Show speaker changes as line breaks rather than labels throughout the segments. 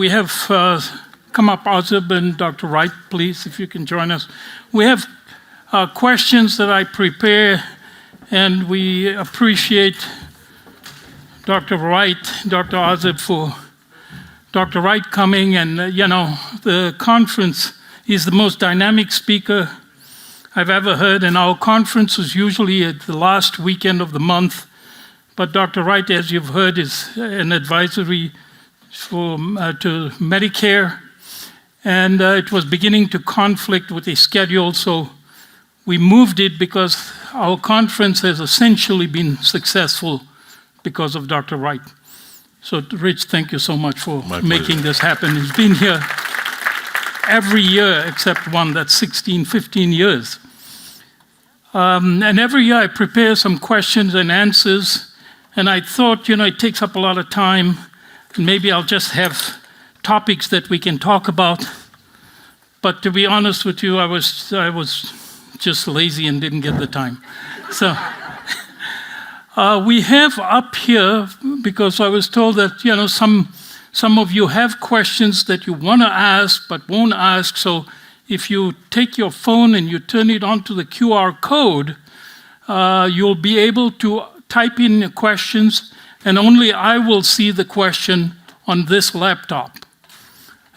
we have come up, Aazib and Dr. Wright, please, if you can join us. We have questions that I prepare, and we appreciate Dr. Wright, Dr. Aazib for Dr. Wright coming, and the conference, he's the most dynamic speaker I've ever heard, and our conference is usually at the last weekend of the month. But Dr. Wright, as you've heard, is an advisory to Medicare, and it was beginning to conflict with his schedule, so we moved it because our conference has essentially been successful because of Dr. Wright. So, Rich, thank you so much for making this happen. He's been here every year except one, that's 15 years. And every year I prepare some questions and answers, and I thought, it takes up a lot of time, and maybe I'll just have topics that we can talk about. But to be honest with you, I was just lazy and didn't get the time. So we have up here, because I was told that some of you have questions that you want to ask but won't ask. So if you take your phone and you turn it onto the QR code, you'll be able to type in your questions, and only I will see the question on this laptop.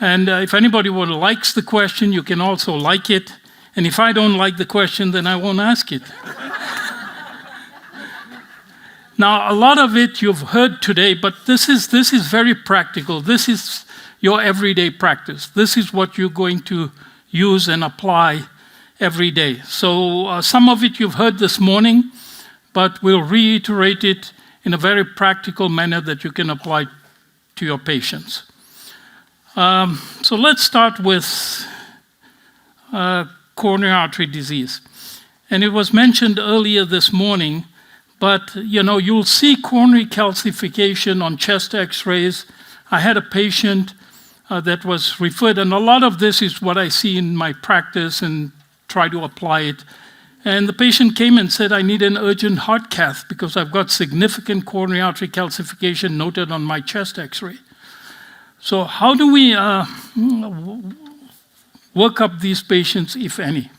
And if anybody likes the question, you can also like it. And if I don't like the question, then I won't ask it. Now, a lot of it you've heard today, but this is very practical. This is your everyday practice. This is what you're going to use and apply every day. So some of it you've heard this morning, but we'll reiterate it in a very practical manner that you can apply to your patients. So let's start with coronary artery disease. And it was mentioned earlier this morning, but you'll see coronary calcification on chest x-rays. I had a patient that was referred, and a lot of this is what I see in my practice and try to apply it. And the patient came and said, I need an urgent heart cath because I've got significant coronary artery calcification noted on my chest x-ray. So how do we work up these patients, if any?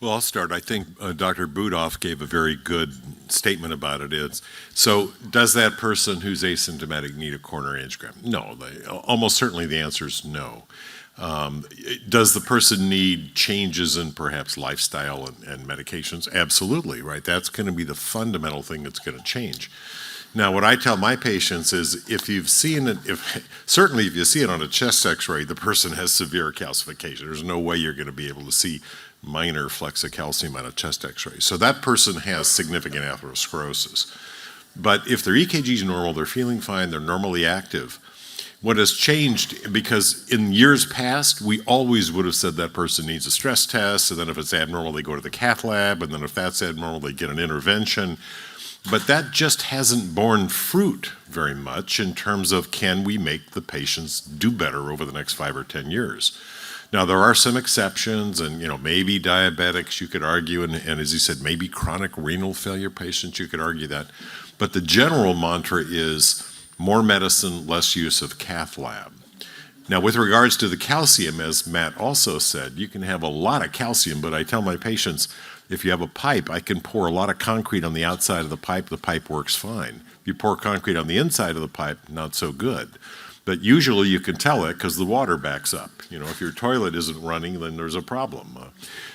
Well, I'll start. I think Dr. Budoff gave a very good statement about it. So does that person who's asymptomatic need a coronary angiogram? No. Almost certainly the answer is no. Does the person need changes in perhaps lifestyle and medications? Absolutely, right? That's going to be the fundamental thing that's going to change. Now, what I tell my patients is if you've seen it, certainly if you see it on a chest x-ray, the person has severe calcification. There's no way you're going to be able to see minor flecks of calcium on a chest x-ray. So that person has significant atherosclerosis. But if their EKG is normal, they're feeling fine, they're normally active. What has changed, because in years past, we always would have said that person needs a stress test, and then if it's abnormal, they go to the cath lab, and then if that's abnormal, they get an intervention. But that just hasn't borne fruit very much in terms of can we make the patients do better over the next 5 or 10 years. Now, there are some exceptions, and maybe diabetics, you could argue, and as you said, maybe chronic renal failure patients, you could argue that. But the general mantra is more medicine, less use of cath lab. Now, with regards to the calcium, as Matt also said, you can have a lot of calcium, but I tell my patients, if you have a pipe, I can pour a lot of concrete on the outside of the pipe works fine. If you pour concrete on the inside of the pipe, not so good. But usually you can tell it because the water backs up. If your toilet isn't running, then there's a problem.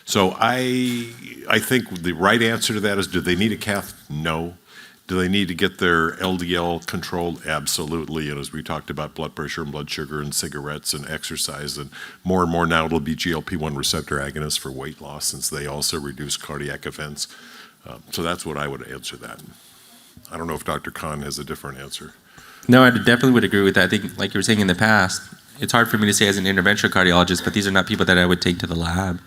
So I think the right answer to that is, do they need a cath? No. Do they need to get their LDL controlled? Absolutely. And as we talked about blood pressure and blood sugar and cigarettes and exercise, and more now it'll be GLP-1 receptor agonists for weight loss, since they also reduce cardiac events. So that's what I would answer that. I don't know if Dr. Khan has a different answer.
No, I definitely would agree with that. I think, like you were saying in the past, it's hard for me to say as an interventional cardiologist, but these are not people that I would take to the lab.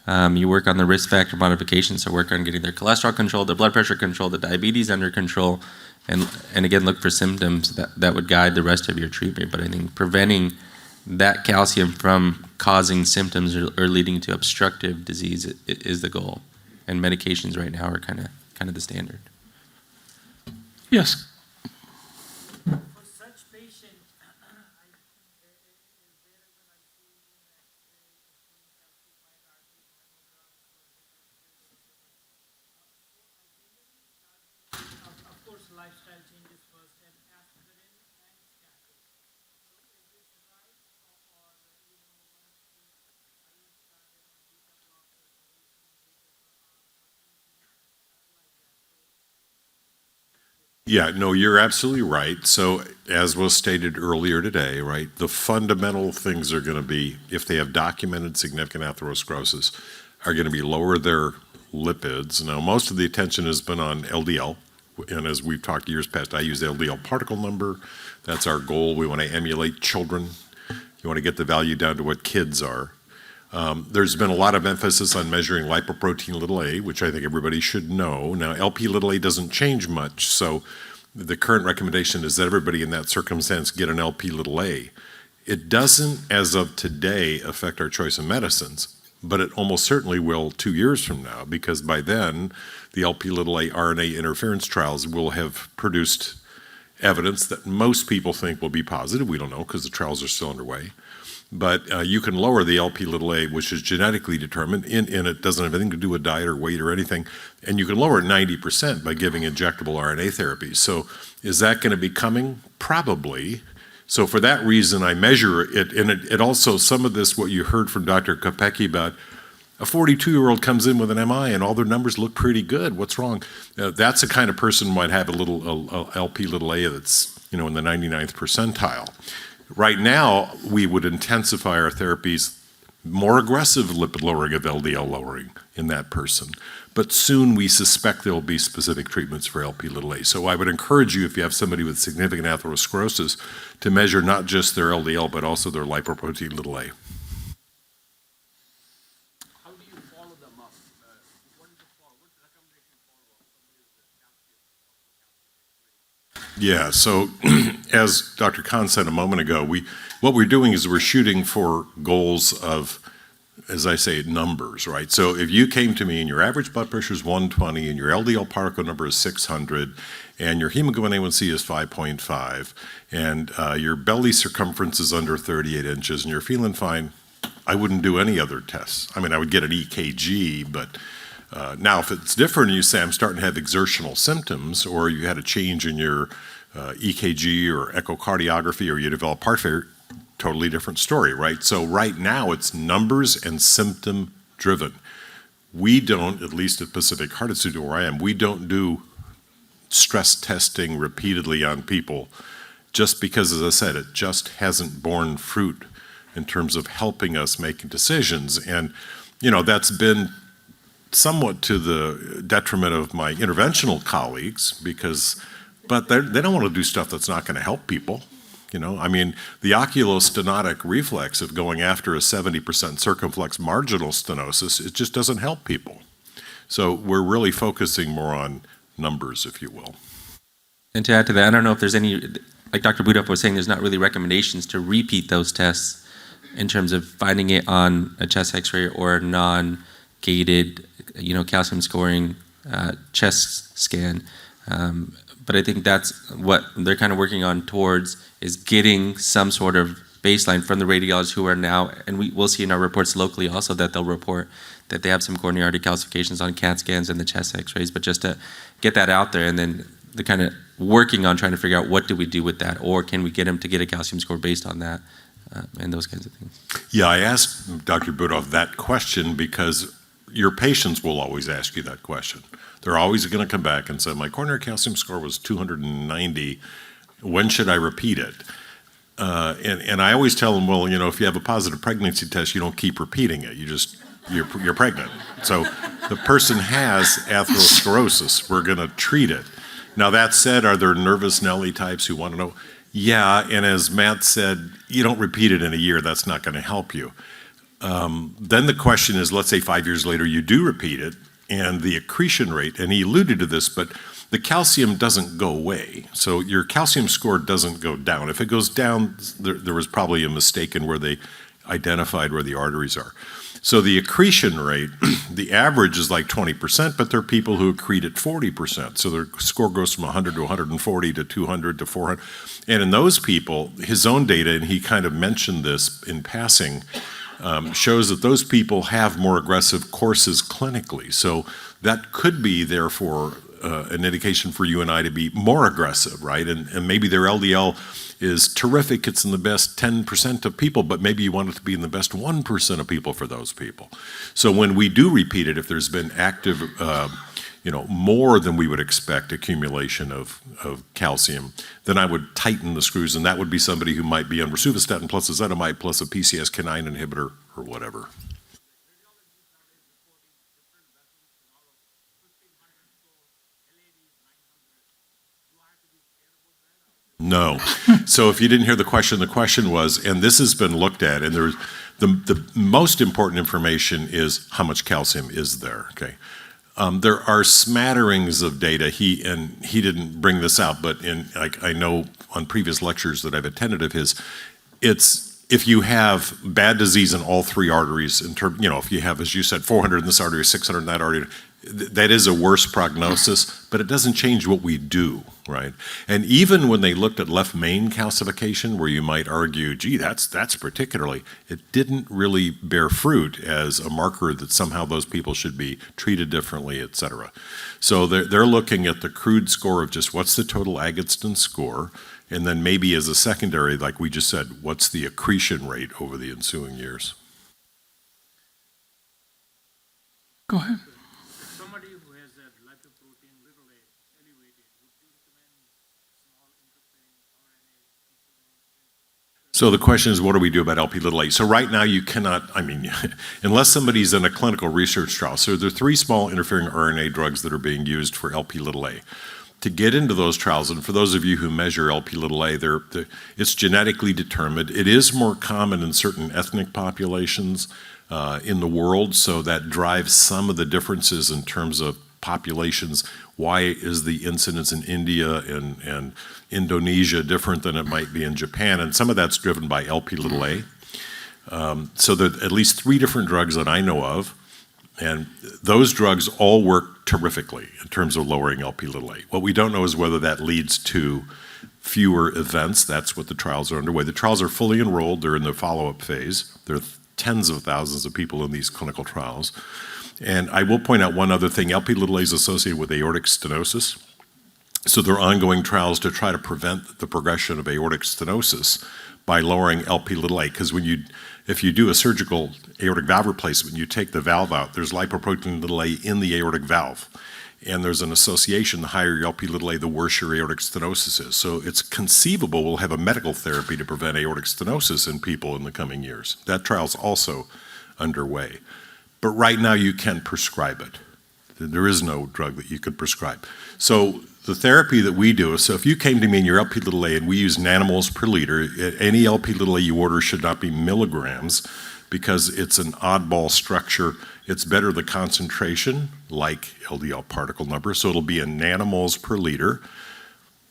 You work on the risk factor modifications, so work on getting their cholesterol controlled, their blood pressure controlled, the diabetes under control, and again, look for symptoms that would guide the rest of your treatment. But I think preventing that calcium from causing symptoms or leading to obstructive disease is the goal. And medications right now are kind of the standard.
Yes.
For such patients,
Of course, lifestyle changes first, and aspirin and statin. So is this right, or once the iron started on beta blockers or
Yeah, no, you're absolutely right. So, as was stated earlier today, right, the fundamental things are going to be, if they have documented significant atherosclerosis, are going to be lower their lipids. Now, most of the attention has been on LDL, and as we've talked years past, I use LDL particle number. That's our goal. We want to emulate children. You want to get the value down to what kids are. There's been a lot of emphasis on measuring lipoprotein little a, which I think everybody should know. Now, LP little a doesn't change much, so the current recommendation is that everybody in that circumstance get an LP little a. It doesn't, as of today, affect our choice of medicines, but it almost certainly will 2 years from now, because by then, the LP little a RNA interference trials will have produced evidence that most people think will be positive. We don't know because the trials are still underway. But you can lower the LP little a, which is genetically determined, and it doesn't have anything to do with diet or weight or anything, and you can lower it 90% by giving injectable RNA therapies. So is that going to be coming? Probably. So for that reason, I measure it, and it also, some of this, what you heard from Dr. Kopecky about, a 42-year-old comes in with an MI and all their numbers look pretty good. What's wrong? That's the kind of person who might have a little LP little a that's, in the 99th percentile. Right now, we would intensify our therapies, more aggressive lipid lowering of LDL lowering in that person. But soon we suspect there will be specific treatments for LP little a. So I would encourage you, if you have somebody with significant atherosclerosis, to measure not just their LDL, but also their lipoprotein little a.
How do you follow them up? What is the recommendation follow-up?
Yeah, so as Dr. Khan said a moment ago, what we're doing is we're shooting for goals of, as I say, numbers, right? So if you came to me and your average blood pressure is 120 and your LDL particle number is 600 and your hemoglobin A1C is 5.5 and your belly circumference is under 38 inches and you're feeling fine, I wouldn't do any other tests. I mean, I would get an EKG, but now if it's different and you say I'm starting to have exertional symptoms, or you had a change in your EKG or echocardiography, or you develop heart failure, totally different story, right? So right now it's numbers and symptom driven. We don't, at least at Pacific Heart Institute where I am, we don't do stress testing repeatedly on people just because, as I said, it just hasn't borne fruit in terms of helping us make decisions. And, that's been somewhat to the detriment of my interventional colleagues but they don't want to do stuff that's not going to help people. I mean, the oculostenotic reflex of going after a 70% circumflex marginal stenosis, it just doesn't help people. So we're really focusing more on numbers, if you will.
And to add to that, I don't know if there's any, like Dr. Budoff was saying, there's not really recommendations to repeat those tests in terms of finding it on a chest x-ray or a non-gated, calcium scoring chest scan. But I think that's what they're kind of working on towards, is getting some sort of baseline from the radiologists who are now, and we'll see in our reports locally also that they'll report that they have some coronary artery calcifications on CAT scans and the chest x-rays, but just to get that out there, and then the kind of working on trying to figure out what do we do with that, or can we get them to get a calcium score based on that, and those kinds of things.
Yeah, I asked Dr. Budoff that question because your patients will always ask you that question. They're always going to come back and say, my coronary calcium score was 290. When should I repeat it? And I always tell them, well, if you have a positive pregnancy test, you don't keep repeating it. You're pregnant. So the person has atherosclerosis. We're going to treat it. Now, that said, are there nervous Nelly types who want to know? Yeah, and as Matt said, you don't repeat it in a year. That's not going to help you. Then the question is, let's say 5 years later you do repeat it, and the accretion rate, and he alluded to this, but the calcium doesn't go away. So your calcium score doesn't go down. If it goes down, there was probably a mistake in where they identified where the arteries are. So the accretion rate, the average is like 20%, but there are people who accrete at 40%. So their score goes from 100 to 140 to 200 to 400. And in those people, his own data, and he kind of mentioned this in passing, shows that those people have more aggressive courses clinically. So that could be, therefore, an indication for you and I to be more aggressive, right? And maybe their LDL is terrific, it's in the best 10% of people, but maybe you want it to be in the best 1% of people for those people. So when we do repeat it, if there's been active, more than we would expect accumulation of calcium, then I would tighten the screws, and that would be somebody who might be on rosuvastatin plus ezetimibe plus a PCSK9 inhibitor or whatever. No. So if you didn't hear the question was, and this has been looked at, and there's the most important information is how much calcium is there, okay? There are smatterings of data. He didn't bring this out, but I know on previous lectures that I've attended of his, it's if you have bad disease in all three arteries, if you have, as you said, 400 in this artery, 600 in that artery, that is a worse prognosis, but it doesn't change what we do, right? And even when they looked at left main calcification, where you might argue, gee, that's particularly, it didn't really bear fruit as a marker that somehow those people should be treated differently, et cetera. So they're looking at the crude score of just what's the total Agatston score, and then maybe as a secondary, like we just said, what's the accretion rate over the ensuing years?
Go ahead.
Somebody who has that lipoprotein little a elevated, would you recommend small interfering RNA?
So the question is, what do we do about Lp(a)? So right now you cannot, unless somebody's in a clinical research trial. So there are 3 small interfering RNA drugs that are being used for Lp(a). To get into those trials, and for those of you who measure Lp(a), it's genetically determined. It is more common in certain ethnic populations in the world, so that drives some of the differences in terms of populations. Why is the incidence in India and Indonesia different than it might be in Japan? And some of that's driven by Lp(a). So there are at least 3 different drugs that I know of, and those drugs all work terrifically in terms of lowering Lp(a). What we don't know is whether that leads to fewer events. That's what the trials are underway. The trials are fully enrolled. They're in the follow-up phase. There are tens of thousands of people in these clinical trials. And I will point out one other thing. Lp(a) is associated with aortic stenosis. So there are ongoing trials to try to prevent the progression of aortic stenosis by lowering Lp(a), because if you do a surgical aortic valve replacement, you take the valve out, there's lipoprotein (a) in the aortic valve. And there's an association, the higher your Lp(a), the worse your aortic stenosis is. So it's conceivable we'll have a medical therapy to prevent aortic stenosis in people in the coming years. That trial's also underway. But right now you can prescribe it. There is no drug that you could prescribe. So the therapy that we do is, so if you came to me and your Lp(a), and we use nanomoles per liter, any Lp(a) you order should not be milligrams, because it's an oddball structure. It's better the concentration, like LDL particle number, so it'll be in nanomoles per liter.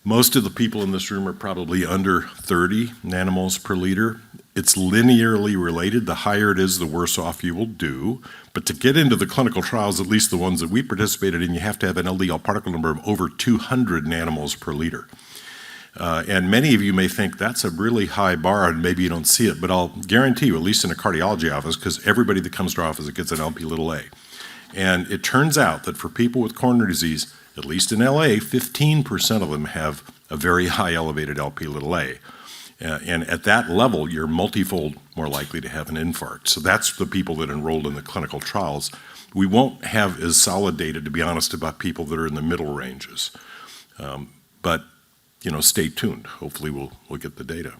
Most of the people in this room are probably under 30 nanomoles per liter. It's linearly related. The higher it is, the worse off you will do. But to get into the clinical trials, at least the ones that we participated in, you have to have an LDL particle number of over 200 nanomoles per liter. And many of you may think that's a really high bar and maybe you don't see it, but I'll guarantee you, at least in a cardiology office, because everybody that comes to our office gets an Lp(a). And it turns out that for people with coronary disease, at least in LA, 15% of them have a very high elevated Lp(a). And at that level, you're multifold more likely to have an infarct. So that's the people that enrolled in the clinical trials. We won't have as solid data, to be honest, about people that are in the middle ranges. But stay tuned. Hopefully we'll get the data.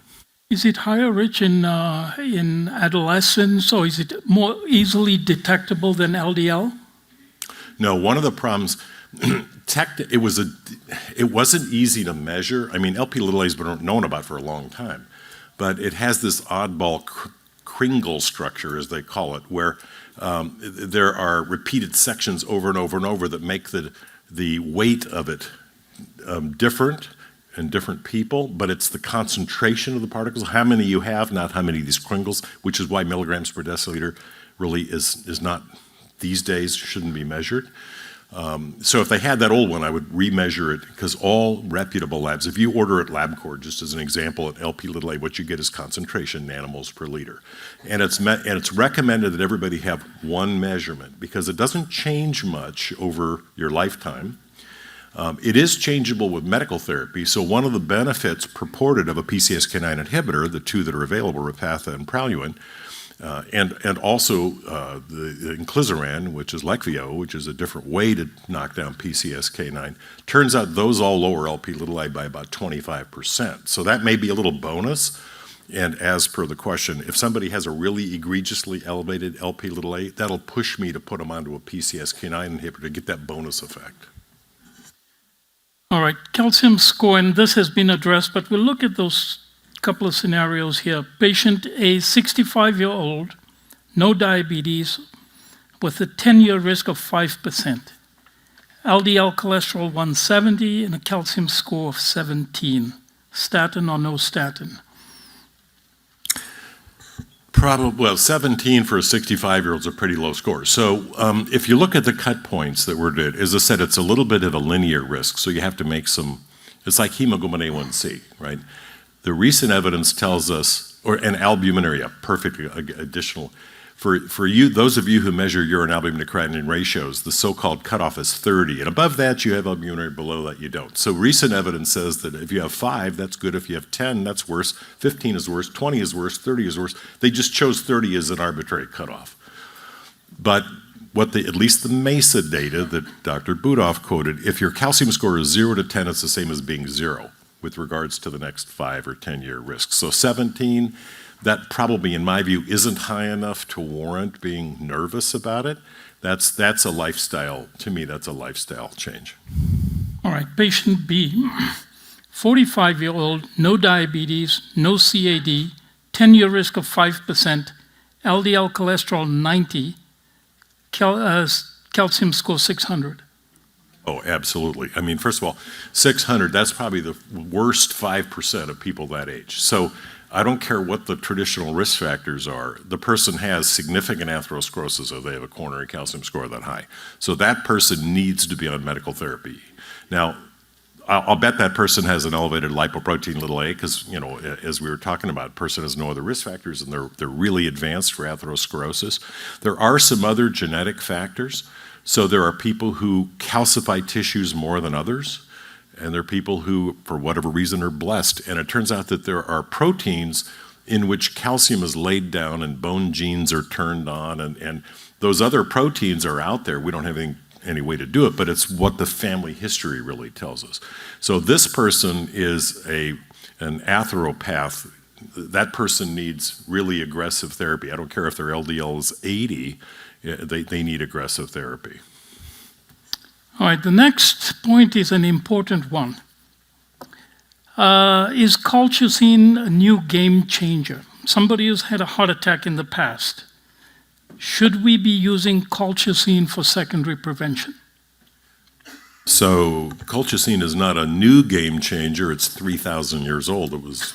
Is it higher, Rich, in adolescence, or is it more easily detectable than LDL?
No, one of the problems, it wasn't easy to measure. Lp(a) has been known about for a long time, but it has this oddball Kringle structure, as they call it, where there are repeated sections over and over and over that make the weight of it different. in different people, but it's the concentration of the particles, how many you have, not how many of these crinkles, which is why milligrams per deciliter really is not, these days, shouldn't be measured. So if they had that old one, I would remeasure it, because all reputable labs, if you order at LabCorp, just as an example, at LP(a), what you get is concentration nanomoles per liter. And it's recommended that everybody have one measurement, because it doesn't change much over your lifetime. It is changeable with medical therapy, so one of the benefits purported of a PCSK9 inhibitor, the two that are available, Repatha and Praluent, and also the inclisiran, which is Leqvio, which is a different way to knock down PCSK9, turns out those all lower LP(a) by about 25%. So that may be a little bonus. And as per the question, if somebody has a really egregiously elevated LP(a), that'll push me to put them onto a PCSK9 inhibitor to get that bonus effect.
All right, calcium score, and this has been addressed, but we'll look at those couple of scenarios here. Patient A, 65-year-old, no diabetes, with a 10-year risk of 5%. LDL cholesterol 170 and a calcium score of 17. Statin or no statin?
Well, 17 for a 65-year-old is a pretty low score. So if you look at the cut points that were did, as I said, it's a little bit of a linear risk. So you have to make some, it's like hemoglobin A1C, right? The recent evidence tells us, and albuminuria, perfect additional. For you, those of you who measure urine albumin to creatinine ratios, the so-called cutoff is 30. And above that, you have albuminuria, below that, you don't. So recent evidence says that if you have 5, that's good. If you have 10, that's worse. 15 is worse. 20 is worse. 30 is worse. They just chose 30 as an arbitrary cutoff. But at least the MESA data that Dr. Budoff quoted, if your calcium score is 0 to 10, it's the same as being 0 with regards to the next 5 or 10-year risk. So 17, that probably, in my view, isn't high enough to warrant being nervous about it. That's a lifestyle, to me, that's a lifestyle change.
All right, patient B, 45-year-old, no diabetes, no CAD, 10-year risk of 5%, LDL cholesterol 90, calcium score 600.
Oh, absolutely. I mean, first of all, 600, that's probably the worst 5% of people that age. So I don't care what the traditional risk factors are. The person has significant atherosclerosis if they have a coronary calcium score that high. So that person needs to be on medical therapy. Now, I'll bet that person has an elevated lipoprotein(a) because, you know, as we were talking about, person has no other risk factors and they're really advanced for atherosclerosis. There are some other genetic factors. So there are people who calcify tissues more than others, and there are people who, for whatever reason, are blessed. And it turns out that there are proteins in which calcium is laid down and bone genes are turned on, and those other proteins are out there. We don't have any way to do it, but it's what the family history really tells us. So this person is an atheropath. That person needs really aggressive therapy. I don't care if their LDL is 80, they need aggressive therapy.
All right, the next point is an important one. Is colchicine a new game changer? Somebody who's had a heart attack in the past. Should we be using colchicine for secondary prevention?
So colchicine is not a new game changer. It's 3,000 years old. It was,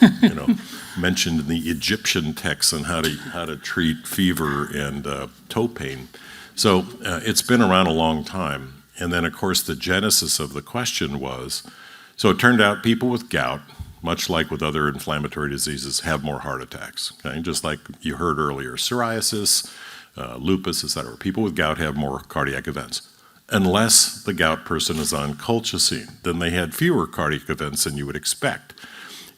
mentioned in the Egyptian texts on how to treat fever and toe pain. So it's been around a long time. And then, of course, the genesis of the question was, so it turned out people with gout, much like with other inflammatory diseases, have more heart attacks. Okay? Just like you heard earlier, psoriasis, lupus, etc. People with gout have more cardiac events. Unless the gout person is on colchicine, then they had fewer cardiac events than you would expect.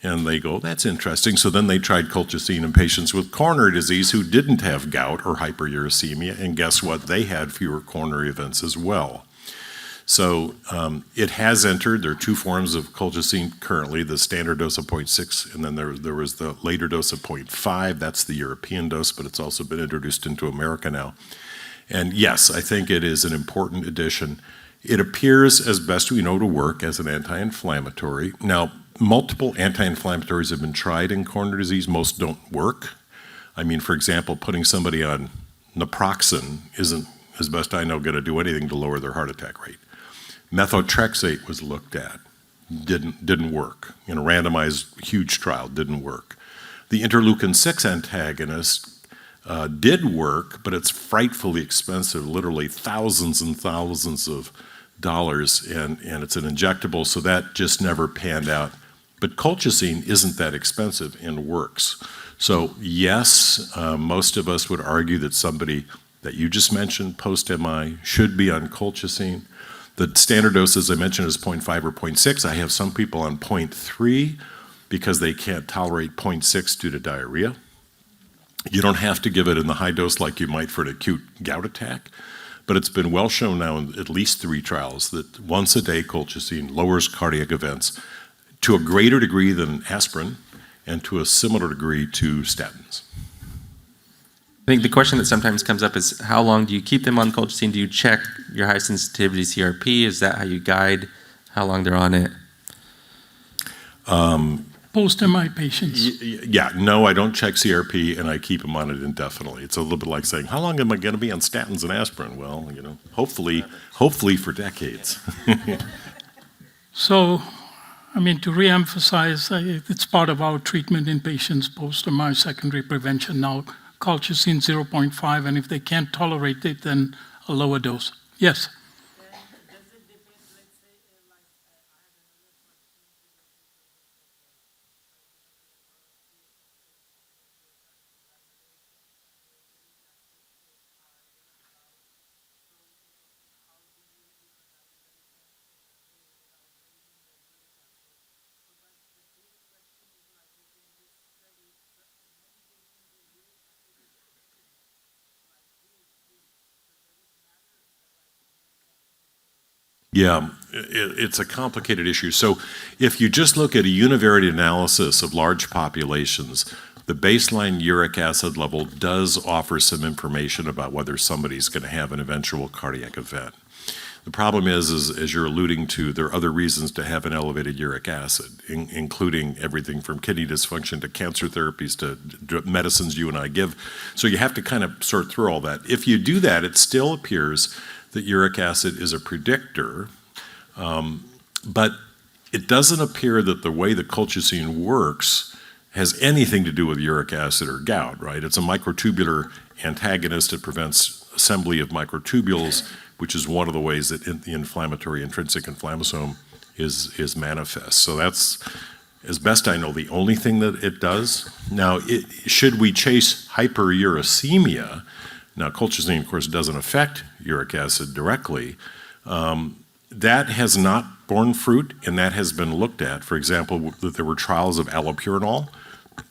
And they go, that's interesting. So then they tried colchicine in patients with coronary disease who didn't have gout or hyperuricemia, and guess what? They had fewer coronary events as well. So it has entered. There are 2 forms of colchicine currently, the standard dose of 0.6, and then there was the later dose of 0.5. That's the European dose, but it's also been introduced into America now. And yes, I think it is an important addition. It appears, as best we know, to work as an anti-inflammatory. Now, multiple anti-inflammatories have been tried in coronary disease. Most don't work. I mean, for example, putting somebody on naproxen isn't, as best I know, going to do anything to lower their heart attack rate. Methotrexate was looked at. didn't work. In a randomized huge trial, didn't work. The interleukin-6 antagonist did work, but it's frightfully expensive, literally thousands and thousands of dollars, and it's an injectable, so that just never panned out. But colchicine isn't that expensive and works. So yes, most of us would argue that somebody that you just mentioned, post-MI, should be on colchicine. The standard dose, as I mentioned, is 0.5 or 0.6. I have some people on 0.3 because they can't tolerate 0.6 due to diarrhea. You don't have to give it in the high dose like you might for an acute gout attack, but it's been well shown now in at least 3 trials that once a day colchicine lowers cardiac events to a greater degree than aspirin and to a similar degree to statins.
I think the question that sometimes comes up is how long do you keep them on colchicine? Do you check your high sensitivity CRP? Is that how you guide how long they're on it?
Post-MI patients.
Yeah, no, I don't check CRP and I keep them on it indefinitely. It's a little bit like saying, how long am I going to be on statins and aspirin? Well, hopefully for decades.
So, I mean, to reemphasize, it's part of our treatment in patients post-MI secondary prevention now. Colchicine 0.5, and if they can't tolerate it, then a lower dose. Yes?
Yeah, it's a complicated issue. So if you just look at a univariate analysis of large populations, the baseline uric acid level does offer some information about whether somebody's going to have an eventual cardiac event. The problem is, as you're alluding to, there are other reasons to have an elevated uric acid, including everything from kidney dysfunction to cancer therapies to medicines you and I give. So you have to kind of sort through all that. If you do that, it still appears that uric acid is a predictor, but it doesn't appear that the way that colchicine works has anything to do with uric acid or gout, right? It's a microtubular antagonist. It prevents assembly of microtubules, which is one of the ways that the inflammatory intrinsic inflammasome is manifest. So that's, as best I know, the only thing that it does. Now, should we chase hyperuricemia? Now, colchicine, of course, doesn't affect uric acid directly. That has not borne fruit, and that has been looked at. For example, there were trials of allopurinol,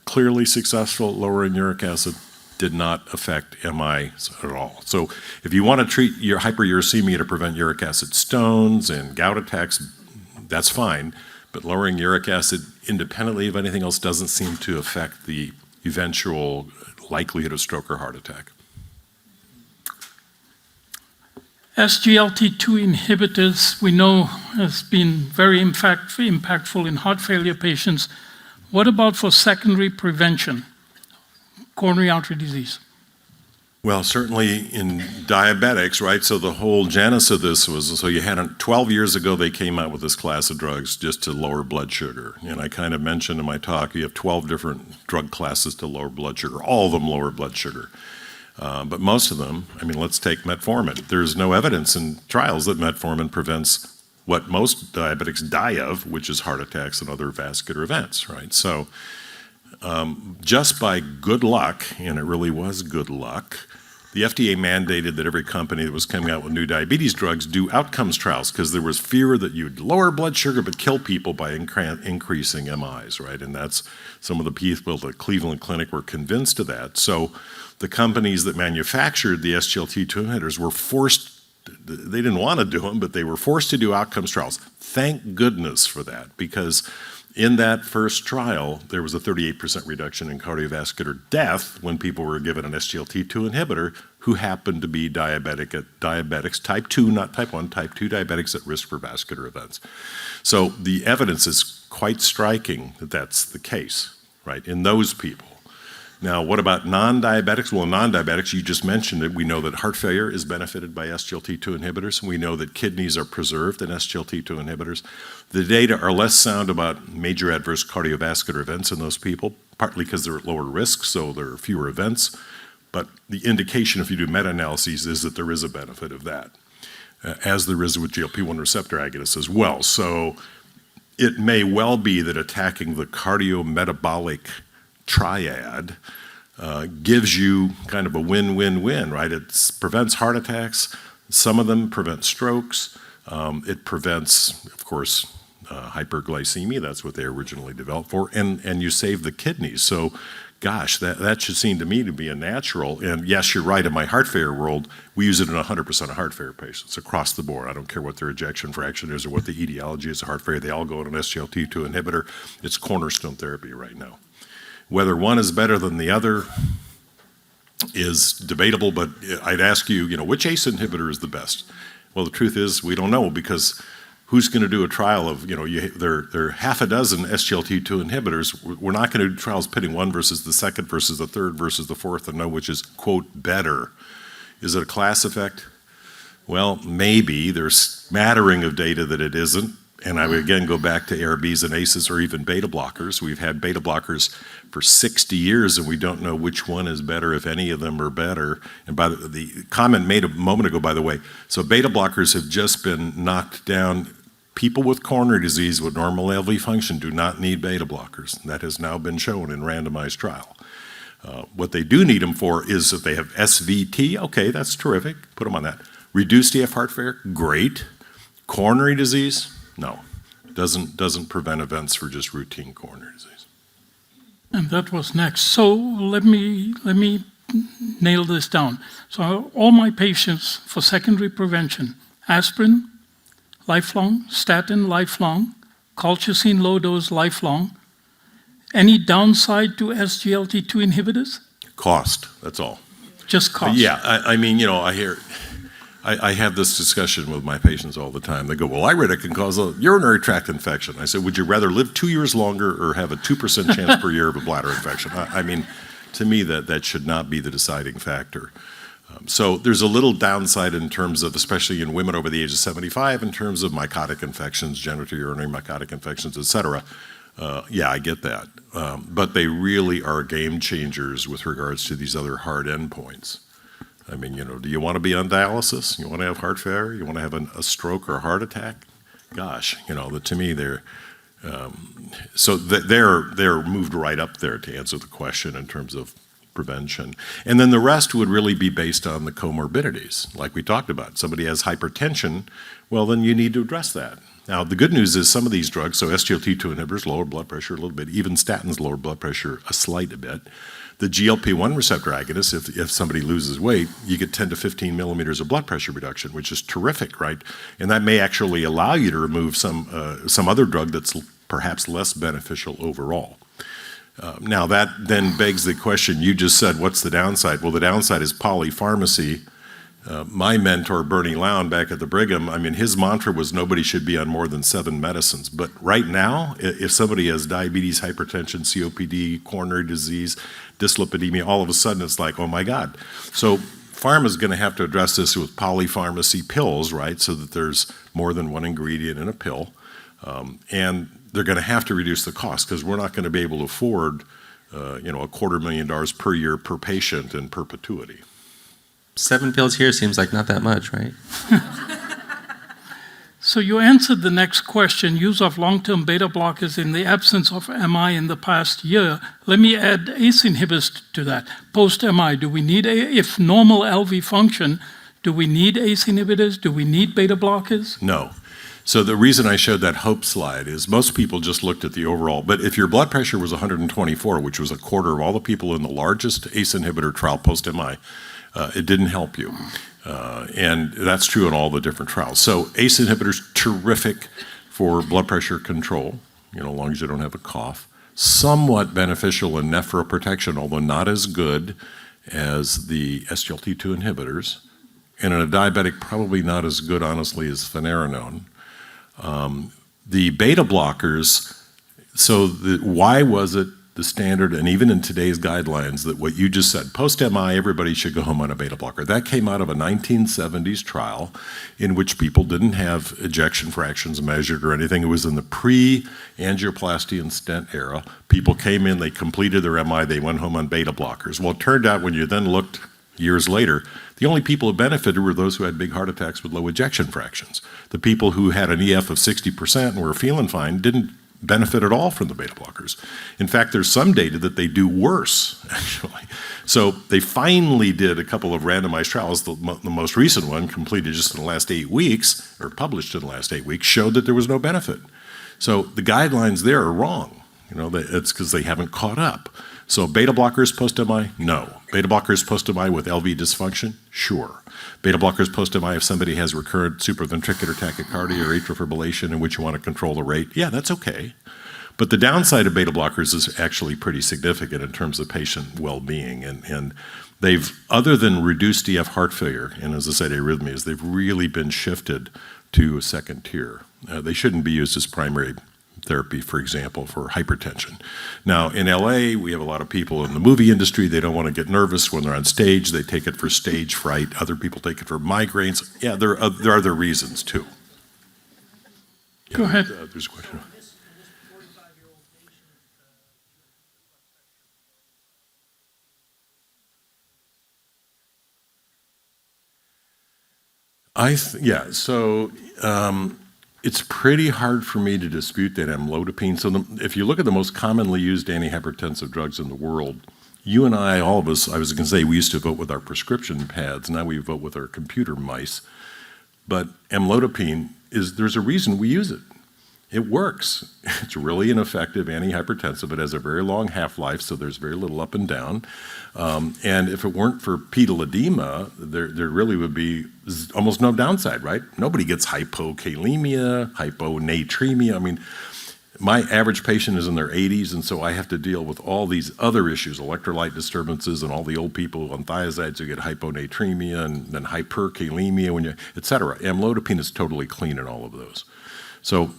clearly successful at lowering uric acid, did not affect MI at all. So if you want to treat your hyperuricemia to prevent uric acid stones and gout attacks, that's fine. But lowering uric acid independently of anything else doesn't seem to affect the eventual likelihood of stroke or heart attack.
SGLT2 inhibitors, we know, has been very impactful in heart failure patients. What about for secondary prevention, coronary artery disease?
Well, certainly in diabetics, right? So the whole genesis of this was, so you had 12 years ago, they came out with this class of drugs just to lower blood sugar. And I kind of mentioned in my talk, you have 12 different drug classes to lower blood sugar. All of them lower blood sugar. But most of them, I mean, let's take metformin. There's no evidence in trials that metformin prevents what most diabetics die of, which is heart attacks and other vascular events, right? So just by good luck, and it really was good luck, the FDA mandated that every company that was coming out with new diabetes drugs do outcomes trials because there was fear that you'd lower blood sugar but kill people by increasing MIs, right? And that's some of the people at the Cleveland Clinic were convinced of that. So the companies that manufactured the SGLT2 inhibitors were forced, they didn't want to do them, but they were forced to do outcomes trials. Thank goodness for that, because in that first trial, there was a 38% reduction in cardiovascular death when people were given an SGLT2 inhibitor who happened to be diabetics, type 2, not type 1, type 2 diabetics at risk for vascular events. So the evidence is quite striking that that's the case, right, in those people. Now, what about non-diabetics? Well, non-diabetics, you just mentioned it. We know that heart failure is benefited by SGLT2 inhibitors. We know that kidneys are preserved in SGLT2 inhibitors. The data are less sound about major adverse cardiovascular events in those people, partly because they're at lower risk, so there are fewer events. But the indication, if you do meta-analyses, is that there is a benefit of that, as there is with GLP-1 receptor agonists as well. So it may well be that attacking the cardiometabolic triad gives you kind of a win-win-win, right? It prevents heart attacks. Some of them prevent strokes. It prevents, of course, hyperglycemia. That's what they originally developed for. And you save the kidneys. So, gosh, that should seem to me to be a natural. And yes, you're right, in my heart failure world, we use it in 100% of heart failure patients across the board. I don't care what their ejection fraction is or what the etiology is of heart failure. They all go on an SGLT2 inhibitor. It's cornerstone therapy right now. Whether one is better than the other is debatable, but I'd ask you, which ACE inhibitor is the best? Well, the truth is we don't know, because who's going to do a trial of, there are half a dozen SGLT2 inhibitors. We're not going to do trials pitting one versus the second versus the third versus the fourth and know which is, quote, better. Is it a class effect? Well, maybe. There's smattering of data that it isn't. And I would again go back to ARBs and ACEs or even beta blockers. We've had beta blockers for 60 years and we don't know which one is better, if any of them are better. And by the comment made a moment ago, by the way, so beta blockers have just been knocked down. People with coronary disease with normal LV function do not need beta blockers. That has now been shown in randomized trial. What they do need them for is if they have SVT, okay, that's terrific, put them on that. Reduced EF heart failure, great. Coronary disease, no, doesn't prevent events for just routine coronary disease.
And that was next. So let me nail this down. So all my patients for secondary prevention, aspirin, lifelong, statin, lifelong, colchicine, low dose, lifelong. Any downside to SGLT2 inhibitors?
Cost, that's all.
Just cost.
Yeah, I have this discussion with my patients all the time. They go, well, I read it can cause a urinary tract infection. I said, would you rather live 2 years longer or have a 2% chance per year of a bladder infection? To me, that should not be the deciding factor. So there's a little downside in terms of, especially in women over the age of 75, in terms of mycotic infections, genitourinary mycotic infections, et cetera. Yeah, I get that. But they really are game changers with regards to these other hard endpoints. Do you want to be on dialysis? You want to have heart failure? You want to have a stroke or a heart attack? Gosh, to me, they're moved right up there to answer the question in terms of prevention. And then the rest would really be based on the comorbidities, like we talked about. Somebody has hypertension, well, then you need to address that. Now, the good news is some of these drugs, so SGLT2 inhibitors lower blood pressure a little bit, even statins lower blood pressure a slight bit. The GLP-1 receptor agonists, if somebody loses weight, you get 10 to 15 millimeters of blood pressure reduction, which is terrific, right? And that may actually allow you to remove some other drug that's perhaps less beneficial overall. Now that then begs the question, you just said, what's the downside? Well, the downside is polypharmacy. My mentor, Bernie Lown, back at the Brigham, his mantra was nobody should be on more than 7 medicines. But right now, if somebody has diabetes, hypertension, COPD, coronary disease, dyslipidemia, all of a sudden it's like, oh my God. So pharma's going to have to address this with polypharmacy pills, right? So that there's more than one ingredient in a pill. And they're going to have to reduce the cost because we're not going to be able to afford, $250,000 per year per patient in perpetuity.
7 pills here seems like not that much, right?
So you answered the next question, use of long-term beta blockers in the absence of MI in the past year. Let me add ACE inhibitors to that. Post-MI, do we need, if normal LV function, do we need ACE inhibitors? Do we need beta blockers?
No. So the reason I showed that hope slide is most people just looked at the overall, but if your blood pressure was 124, which was a quarter of all the people in the largest ACE inhibitor trial post-MI, it didn't help you. And that's true in all the different trials. So ACE inhibitors, terrific for blood pressure control, as long as you don't have a cough. Somewhat beneficial in nephroprotection, although not as good as the SGLT2 inhibitors. And in a diabetic, probably not as good, honestly, as finerenone. The beta blockers, why was it the standard, and even in today's guidelines, that what you just said, post-MI, everybody should go home on a beta blocker. That came out of a 1970s trial in which people didn't have ejection fractions measured or anything. It was in the pre-angioplasty and stent era. People came in, they completed their MI, they went home on beta blockers. Well, it turned out when you then looked years later, the only people who benefited were those who had big heart attacks with low ejection fractions. The people who had an EF of 60% and were feeling fine didn't benefit at all from the beta blockers. In fact, there's some data that they do worse, actually. So they finally did a couple of randomized trials. The most recent one, completed just in the last 8 weeks, or published in the last 8 weeks, showed that there was no benefit. So the guidelines there are wrong. It's because they haven't caught up. So beta blockers post-MI? No. Beta blockers post-MI with LV dysfunction? Sure. Beta blockers post-MI if somebody has recurrent supraventricular tachycardia or atrial fibrillation in which you want to control the rate? Yeah, that's okay. But the downside of beta blockers is actually pretty significant in terms of patient well-being. And they've, other than reduced EF heart failure, and as I said, arrhythmias, they've really been shifted to a second tier. They shouldn't be used as primary therapy, for example, for hypertension. Now, in LA, we have a lot of people in the movie industry. They don't want to get nervous when they're on stage. They take it for stage fright. Other people take it for migraines. Yeah, there are other reasons, too.
Go ahead.
There's a question. It's pretty hard for me to dispute that amlodipine. So if you look at the most commonly used antihypertensive drugs in the world, you and I, all of us, I was going to say we used to vote with our prescription pads. Now we vote with our computer mice. But amlodipine, there's a reason we use it. It works. It's really an effective antihypertensive. It has a very long half-life, so there's very little up and down. And if it weren't for pedal edema, there really would be almost no downside, right? Nobody gets hypokalemia, hyponatremia. I mean, my average patient is in their 80s, and so I have to deal with all these other issues, electrolyte disturbances, and all the old people on thiazides who get hyponatremia and then hyperkalemia, et cetera. Amlodipine is totally clean in all of those. So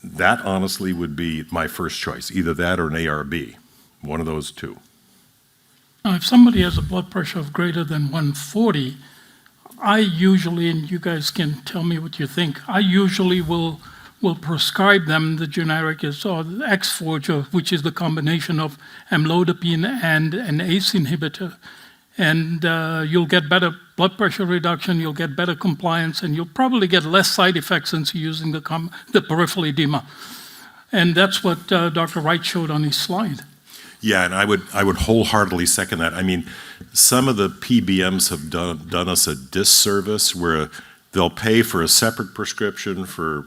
that honestly would be my first choice, either that or an ARB, one of those two.
Now, if somebody has a blood pressure of greater than 140, I usually, and you guys can tell me what you think, I usually will prescribe them the generic or the X-Forge, which is the combination of amlodipine and an ACE inhibitor. And you'll get better blood pressure reduction, you'll get better compliance, and you'll probably get less side effects since you're using the peripheral edema. And that's what Dr. Wright showed on his slide.
Yeah, and I would wholeheartedly second that. I mean, some of the PBMs have done us a disservice where they'll pay for a separate prescription for